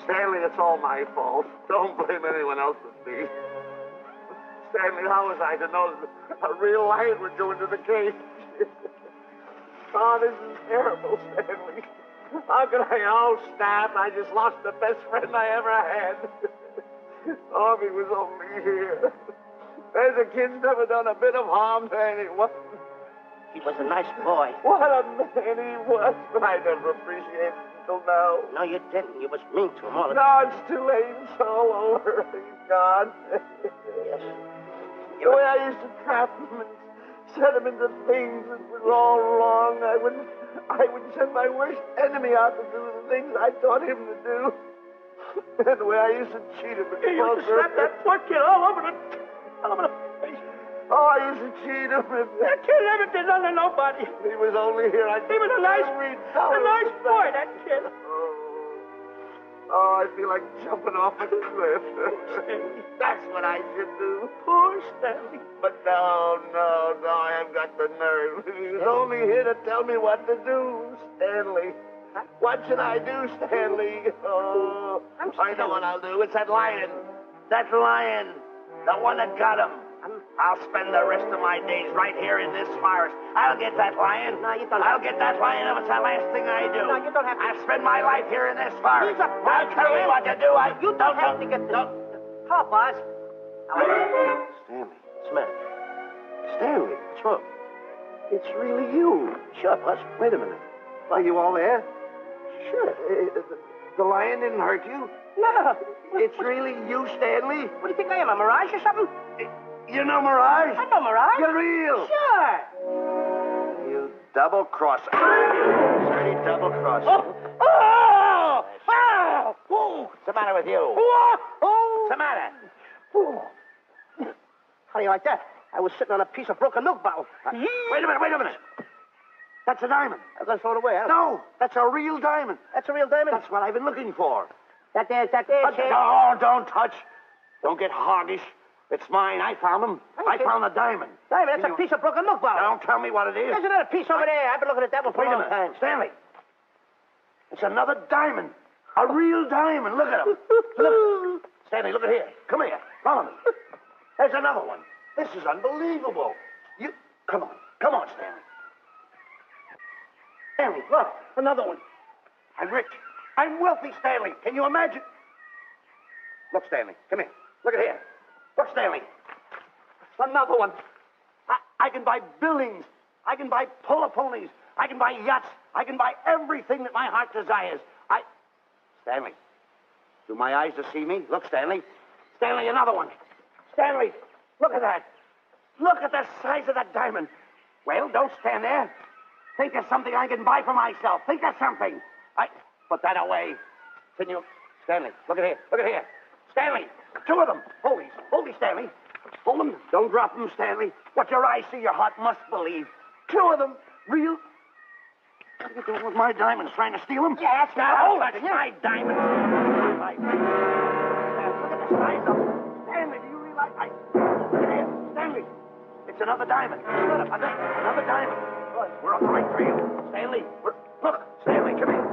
Stanley, it's all my fault. Don't blame anyone else but me. Stanley, how was I to know that a real lion would go into the cage? Oh, this is terrible, Stanley. How could I? Oh, snap. I just lost the best friend I ever had. Oh, if he was only here. There's a kid never done a bit of harm to anyone. He was a nice boy. What a man he was, but I never appreciated it until now. No, you didn't. You was mean to him all the time. No, it's too late. It's all over. He's gone. Yes. The way I used to trap him and set him into things that was all wrong, I would send my worst enemy out to do the things I taught him to do. And the way I used to cheat him. You used to slap that poor kid all over the face. Oh, I used to cheat him. That kid never did nothing to nobody. He was only here. He was a nice boy, that kid. Oh, I feel like jumping off a cliff. That's what I should do. Poor Stanley. But no, I haven't got the nerve. He was only here to tell me what to do, Stanley. What should I do, Stanley? Oh, I know what I'll do. It's that lion. That lion. The one that got him. I'll spend the rest of my days right here in this forest. I'll get that lion. No, you don't I'll get that lion if it's the last thing I do. No, you don't have to. I'll spend my life here in this forest. He's a Now tell me what to do. You don't have to get this. Help us. Stanley. Smith. Stanley. What's wrong? It's really you. Sure, boss. Wait a minute. Are you all there? Sure. The lion didn't hurt you? No. It's really you, Stanley? What do you think I am, a mirage or something? You know Mirage? I know Mirage. You're real. Sure. You Double-cross. Dirty double-cross. What's the matter with you? What's the matter? How do you like that? I was sitting on a piece of broken milk bottle. Wait a minute. That's a diamond. I was going to throw it away, huh? No, that's a real diamond. That's a real diamond? That's what I've been looking for. That there, Shemp. No, don't touch. Don't get hoggish. It's mine. I found them. I found the diamond. Diamond, that's a piece of broken milk bottle. Don't tell me what it is. There's another piece over there. I've been looking at that one for Wait a a long minute. time. Stanley. It's another diamond. A real diamond. Look at him. Look. Stanley, look at here. Come here. Follow me. There's another one. This is unbelievable. You... Come on, Stanley. Stanley, look. Another one. I'm rich. I'm wealthy, Stanley. Can you imagine? Look, Stanley. Come here. Look at here. Look, Stanley. Another one. I can buy buildings. I can buy polo ponies. I can buy yachts. I can buy everything that my heart desires. Stanley. Do my eyes deceive me? Look, Stanley. Stanley, another one. Stanley, look at that. Look at the size of that diamond. Well, don't stand there. Think of something I can buy for myself. Think of something. Put that away. Can you... Stanley, look at here. Look at here. Stanley, two of them. Hold these, Stanley. Hold them. Don't drop them, Stanley. What your eyes see, your heart must believe. Two of them. Real... What are you doing with my diamonds? Trying to steal them? Yeah, that's not... Oh, that's my diamonds. Look at the size of them. Stanley, do you realize... Look at here. Stanley, it's another diamond. Another diamond. We're on the right trail. Stanley, look. Stanley, come here.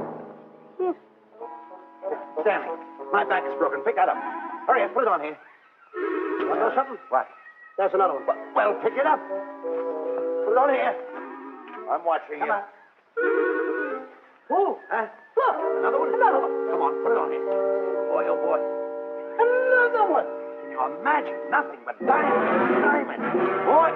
Stanley, my back is broken. Pick that up. Hurry up, put it on here. You want to know something? What? There's another one. Well, pick it up. Put it on here. I'm watching you. Come on. Ooh, look. Another one? Another one. Come on, put it on here. Boy, oh boy. Another one. Can you imagine? Nothing but diamond. Boy.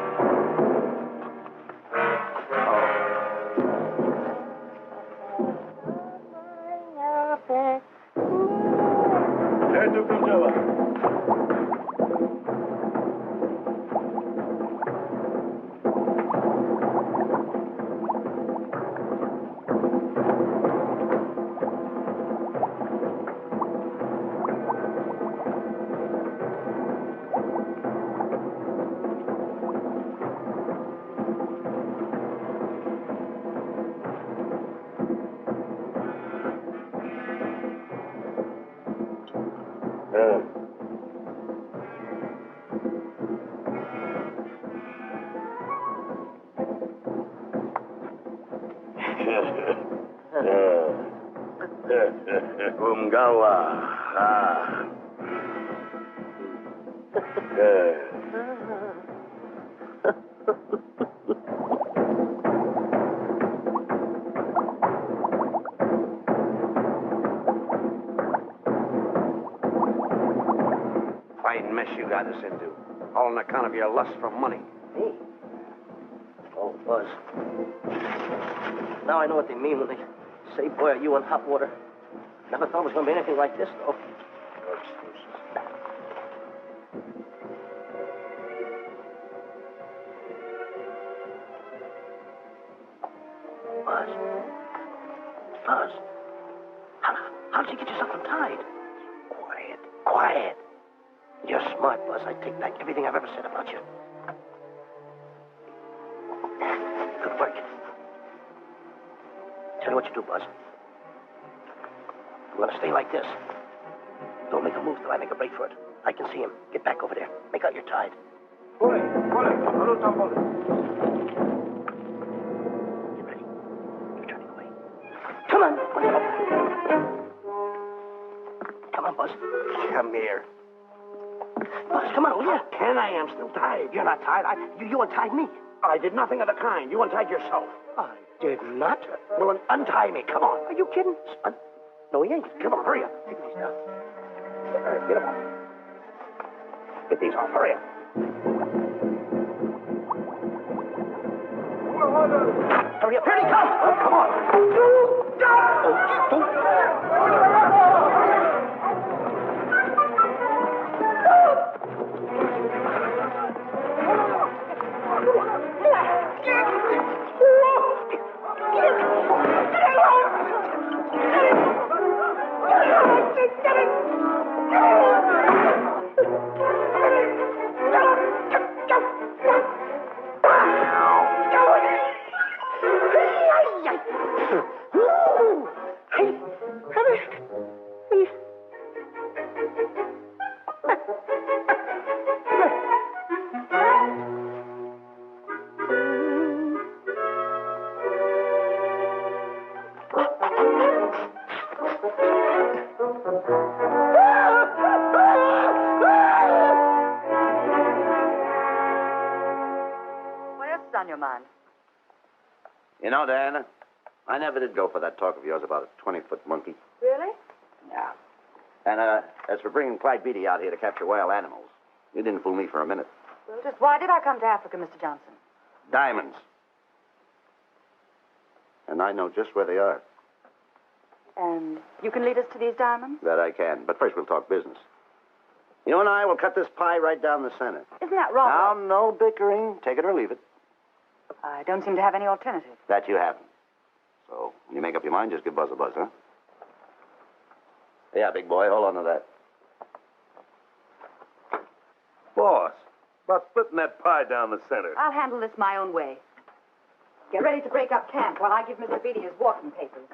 Umgawa. Fine mess you got us into. All on account of your lust for money. Me? Oh, Buzz. Now I know what they mean when they say, boy, are you in hot water. Never thought it was going to be anything like this, though. Buzz. How did you get yourself untied? Quiet. You're smart, Buzz. I take back everything I've ever said about you. Good work. Tell you what you do, Buzz. I'm going to stay like this. Don't make a move till I make a break for it. I can see him. Get back over there. Make out you're tied. Pull it. Get ready. You're turning away. Come on. Come on, Buzz. Come here. Buzz, come on, will you? Can I am still tied. You're not tied. You untied me. I did nothing of the kind. You untied yourself. I did not. Well, then untie me. Come on. Are you kidding? No, he ain't. Come on, hurry up. Take these now. Get them off. Get these off. Hurry up. Hurry up. Here he comes. Oh, come on. What else is on your mind? You know, Diana, I never did go for that talk of yours about a 20-foot monkey. Really? Yeah. And as for bringing Clyde Beatty out here to capture wild animals, you didn't fool me for a minute. Well, just why did I come to Africa, Mr. Johnson? Diamonds. And I know just where they are. And you can lead us to these diamonds? That I can. But first we'll talk business. You and I will cut this pie right down the center. Isn't that wrong? Now, no bickering. Take it or leave it. I don't seem to have any alternative. That you haven't. So, when you make up your mind, just give Buzz a buzz, huh? Yeah, big boy, hold on to that. Boss, about splitting that pie down the center. I'll handle this my own way. Get ready to break up camp while I give Mr. Beatty his walking papers.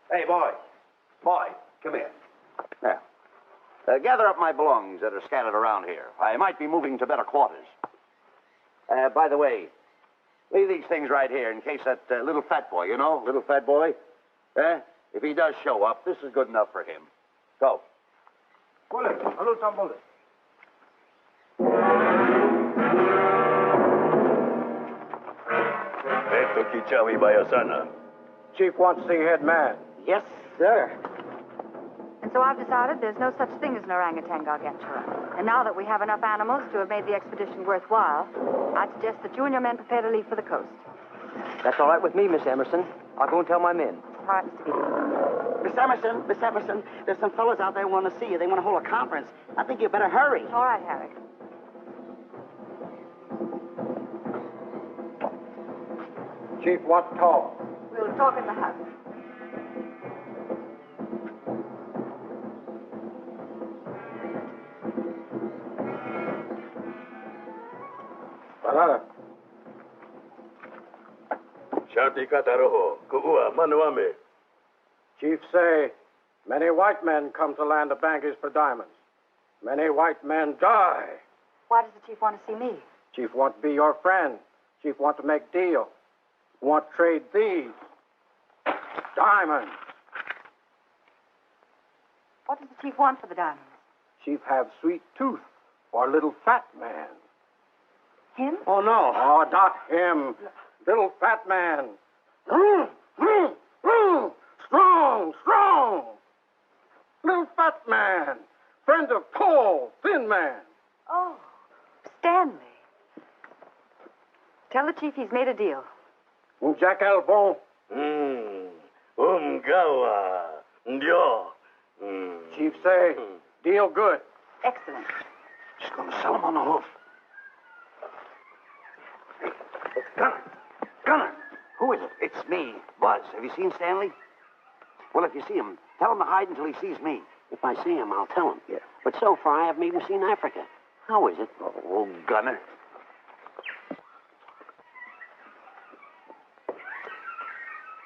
Hey, boy. Boy, come here. Now, gather up my belongings that are scattered around here. I might be moving to better quarters. By the way, leave these things right here in case that little fat boy, you know, little fat boy, if he does show up, this is good enough for him. Go. Bullet. Hello, Tom Bullet. Esto Kichawi Bayasana. Chief wants to see head man. Yes, sir. And so I've decided there's no such thing as an orangutan gargantua. And now that we have enough animals to have made the expedition worthwhile, I'd suggest that you and your men prepare to leave for the coast. That's all right with me, Miss Emerson. I'll go and tell my men. All right, Mr. Beatty. Miss Emerson, there's some fellas out there who want to see you. They want to hold a conference. I think you better hurry. All right, Harry. Chief wants to talk. We'll talk in the house. Banana. Shanti Kataroho. Kuua Manuame. Chief say, many white men come to land of Bangers for diamonds. Many white men die. Why does the chief want to see me? Chief want to be your friend. Chief want to make deal. Want to trade these diamonds. What does the chief want for the diamonds? Chief have sweet tooth for little fat man. Him? Oh, no. Oh, not him. Little fat man. Strong, strong. Little fat man. Friend of tall, thin man. Oh, Stanley. Tell the chief he's made a deal. Jack Albon. Umgawa. Ndio. Chief say, deal good. Excellent. Just going to sell him on the hoof. Gunner! Gunner! Who is it? It's me, Buzz. Have you seen Stanley? Well, if you see him, tell him to hide until he sees me. If I see him, I'll tell him. Yeah. But so far, I haven't even seen Africa. How is it? Oh, Gunner.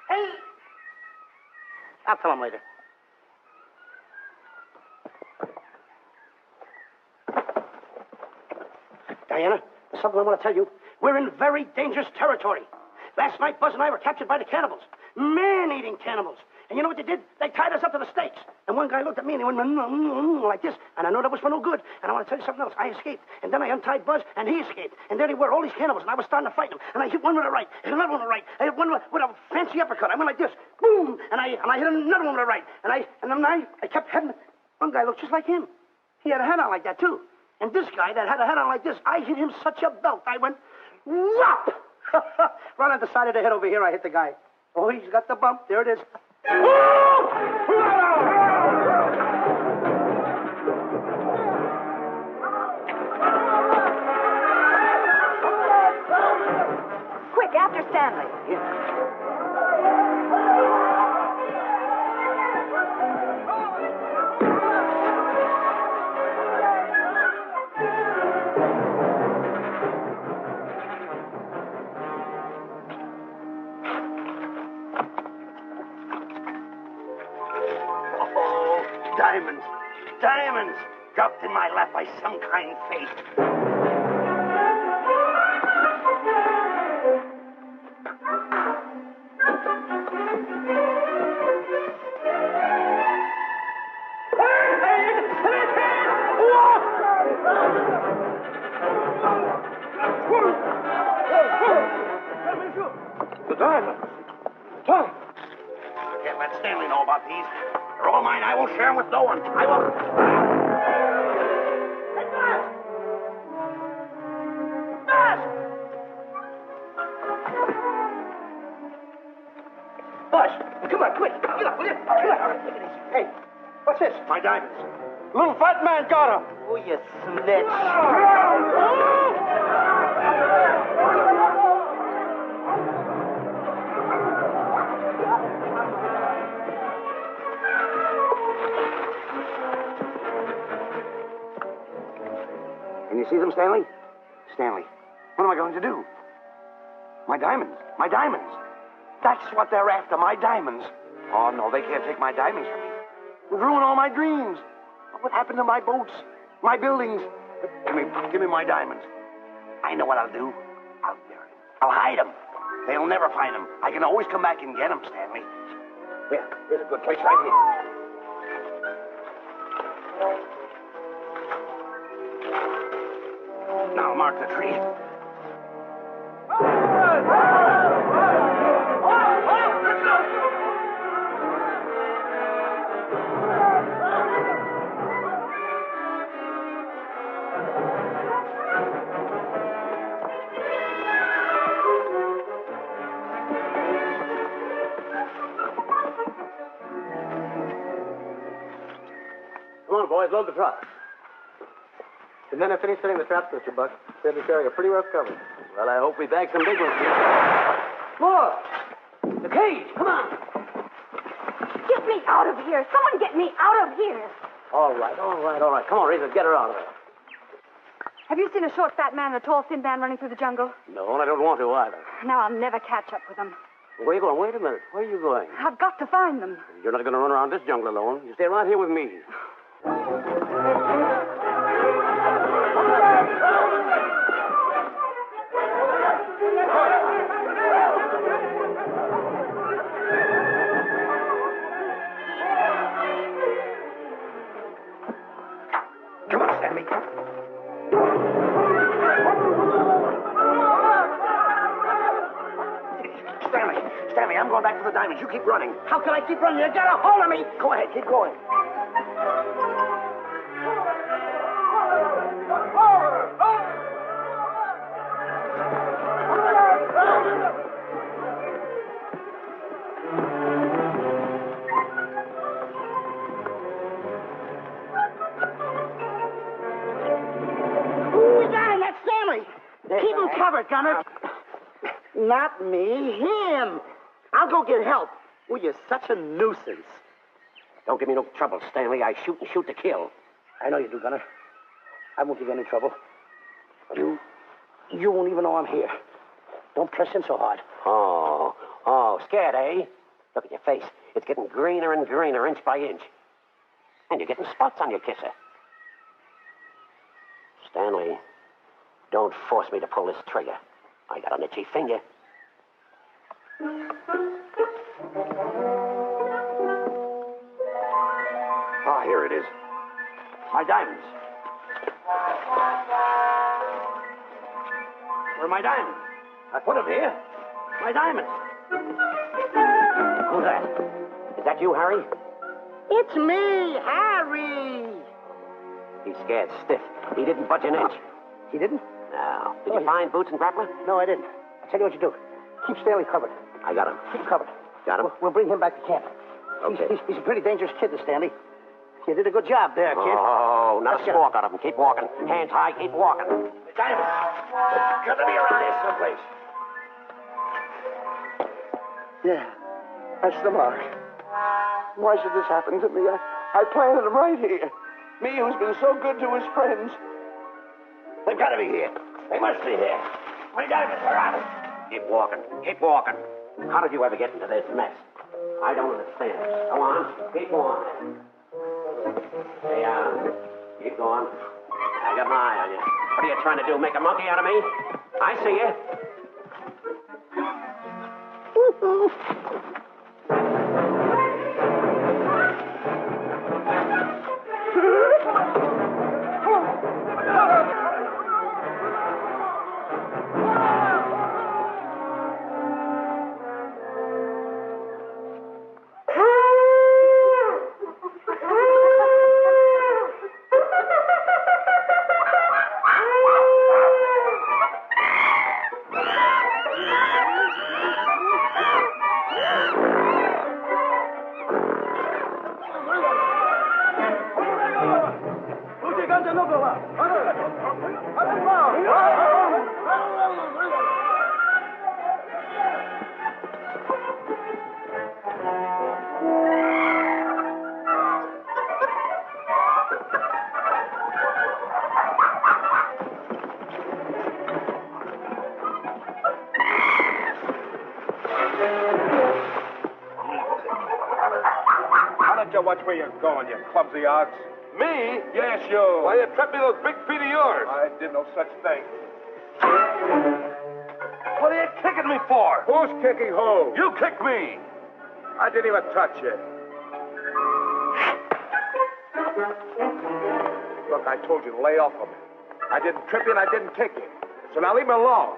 Hey! I'll tell him later. Diana, there's something I want to tell you. We're in very dangerous territory. Last night, Buzz and I were captured by the cannibals. Man-eating cannibals. And you know what they did? They tied us up to the stakes. And one guy looked at me and he went like this. And I know that was for no good. And I want to tell you something else. I escaped. And then I untied Buzz and he escaped. And there they were, all these cannibals. And I was starting to fight them. And I hit one with the right, hit another one with the right. I hit one with a fancy uppercut. I went like this. Boom! And I hit another one with the right. And then I kept heading. One guy looked just like him. He had a hat on like that, too. And this guy that had a hat on like this, I hit him such a belt. I went, whop! Right on the side of the head over here, I hit the guy. Oh, he's got the bump. There it is. Quick, after Stanley. diamonds dropped in my lap by some kind fate. The diamonds. Tom. I can't let Stanley know about these. They're all mine. I won't share them with no one. I won't. Hey, Bess! Bush, come on, quick. Get up, will you? Get up. Hey, what's this? My diamonds. Little fat man got him. Oh, you snitch. Can you see them, Stanley? Stanley, what am I going to do? My diamonds. My diamonds. That's what they're after, my diamonds. Oh, no, they can't take my diamonds from me. It'll ruin all my dreams. What happened to my boats, my buildings? Give me my diamonds. I know what I'll do. I'll bury them. I'll hide them. They'll never find them. I can always come back and get them, Stanley. Here, here's a good place right here. Now mark the tree. Come on, boys, load the truck. The men have finished setting the traps, Mr. Buck. Said the area pretty rough covered. Well, I hope we bag some big ones here. Look! The cage! Come on! Get me out of here. Someone get me out of here. All right. Come on, Razor, get her out of there. Have you seen a short, fat man and a tall, thin man running through the jungle? No, and I don't want to either. Now I'll never catch up with them. Where are you going? Wait a minute. Where are you going? I've got to find them. You're not going to run around this jungle alone. You stay right here with me. Come on, Stanley. Stanley, I'm going back for the diamonds. You keep running. How can I keep running? You got a hold of me. Go ahead, keep going. Who is that? That's Stanley. Keep him covered, Gunner. Not me, him. I'll go get help. Well, you're such a nuisance. Don't give me no trouble, Stanley. I shoot and shoot to kill. I know you do, Gunner. I won't give you any trouble. You won't even know I'm here. Don't press in so hard. Oh, scared, eh? Look at your face. It's getting greener and greener, inch by inch. And you're getting spots on your kisser. Stanley, don't force me to pull this trigger. I got an itchy finger. Ah, here it is. My diamonds. Where are my diamonds? I put them here. My diamonds. Who's that? Is that you, Harry? It's me, Harry. He's scared stiff. He didn't budge an inch. He didn't? No. Did you find boots and grappler? No, I didn't. I'll tell you what you do. Keep Stanley covered. I got him. Keep him covered. Got him? We'll bring him back to camp. Okay. He's a pretty dangerous kid, this Stanley. You did a good job there, kid. Oh, not a squawk out of him. Keep walking. Hands high, keep walking. The diamonds. They've got to be around here someplace. Yeah, that's the mark. Why should this happen to me? I planted him right here. Me, who's been so good to his friends. They've got to be here. They must be here. My diamonds are out. Keep walking. Keep walking. How did you ever get into this mess? I don't understand. Go on. Keep on. Hey, keep going. I got my eye on you. What are you trying to do, make a monkey out of me? I see you. Watch where you're going, you clumsy ox. Me? Yes, you. Why, you tripped me those big feet of yours. I did no such thing. What are you kicking me for? Who's kicking who? You kicked me. I didn't even touch you. Look, I told you to lay off of me. I didn't trip you and I didn't kick you. So now leave me alone.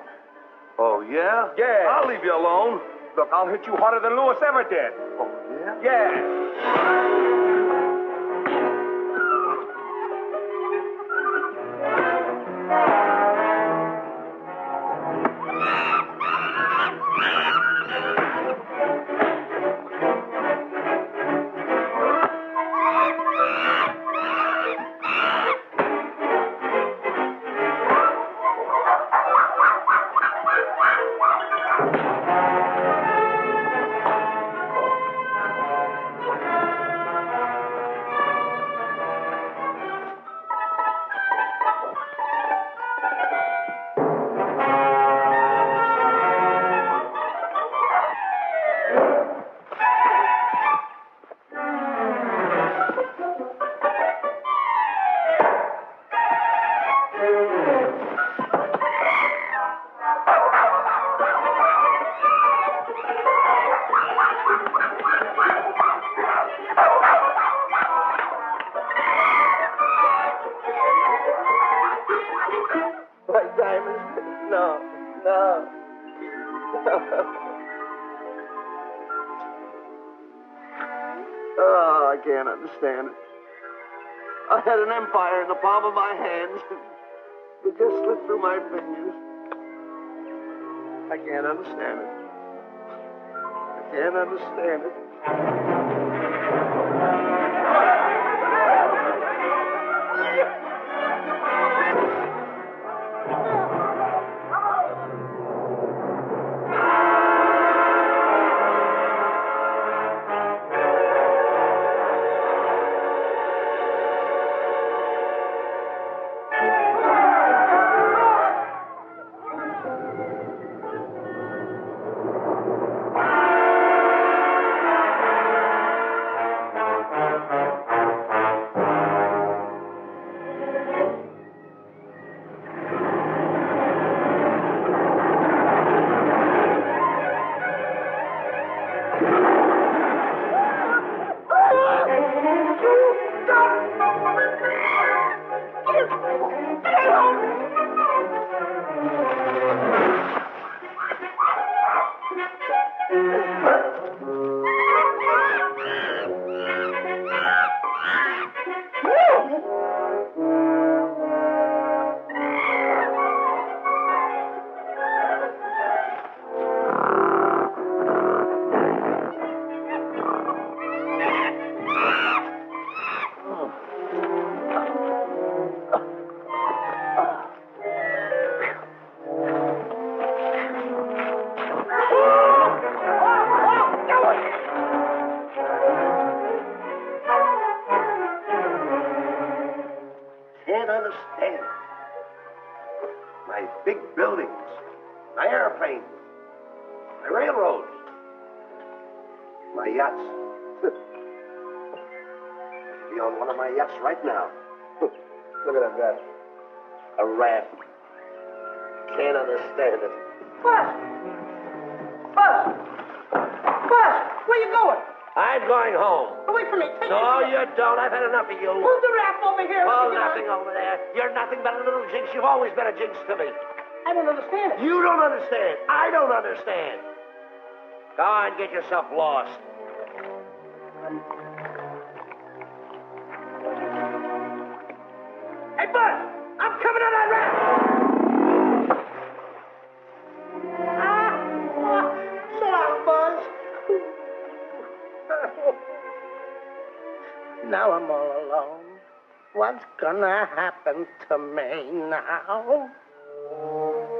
Oh, yeah? Yeah. I'll leave you alone. Look, I'll hit you harder than Lewis ever did. Oh, yeah? Yeah. Oh, I can't understand it. I had an empire in the palm of my hand. It just slipped through my fingers. I can't understand it. I can't understand it. Understand. My big buildings, my airplanes, my railroads, my yachts. be on one of my yachts right now. Look at that rat. A rat. Can't understand it. Buzz! Buzz! Buzz! Where you going? I'm going home. Wait for me. Take No, me. you don't. I've had enough of you. Move the raft over here. Oh, Let me get nothing on. over there. You're nothing but a little jinx. You've always been a jinx to me. I don't understand it. You don't understand. I don't understand. Go on, get yourself lost. Hey, Buzz! I'm coming on that raft! So long, Buzz. Now I'm all alone. What's gonna happen to me now?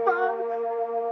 Buzz?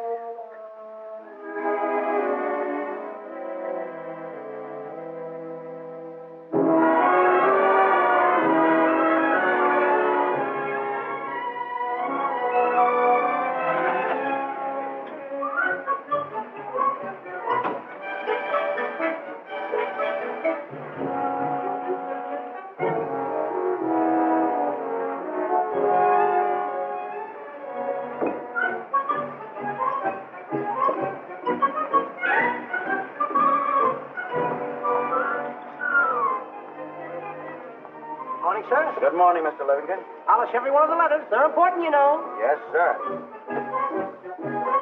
Morning, sir. Good morning, Mr. Livingston. Polish every one of the letters. They're important, you know. Yes, sir.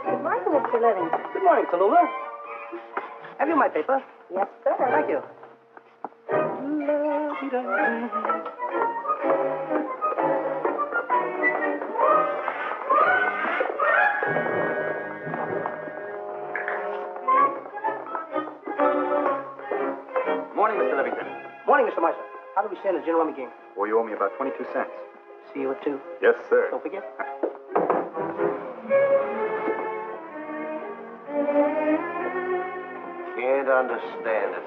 Good morning, Mr. Livingston. Good morning, Tallulah. Have you my paper? Yes, sir. Thank you. Morning, Mr. Livingston. Morning, Mr. Meister. How do we stand the gin rummy game? Well, you owe me about 22 cents. See you at 2. Yes, sir. Don't forget. Can't understand it.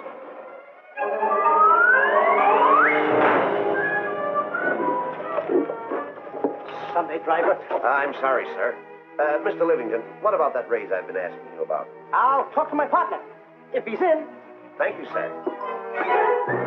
Sunday driver. I'm sorry, sir. Mr. Livingston, what about that raise I've been asking you about? I'll talk to my partner. If he's in. Thank you, sir.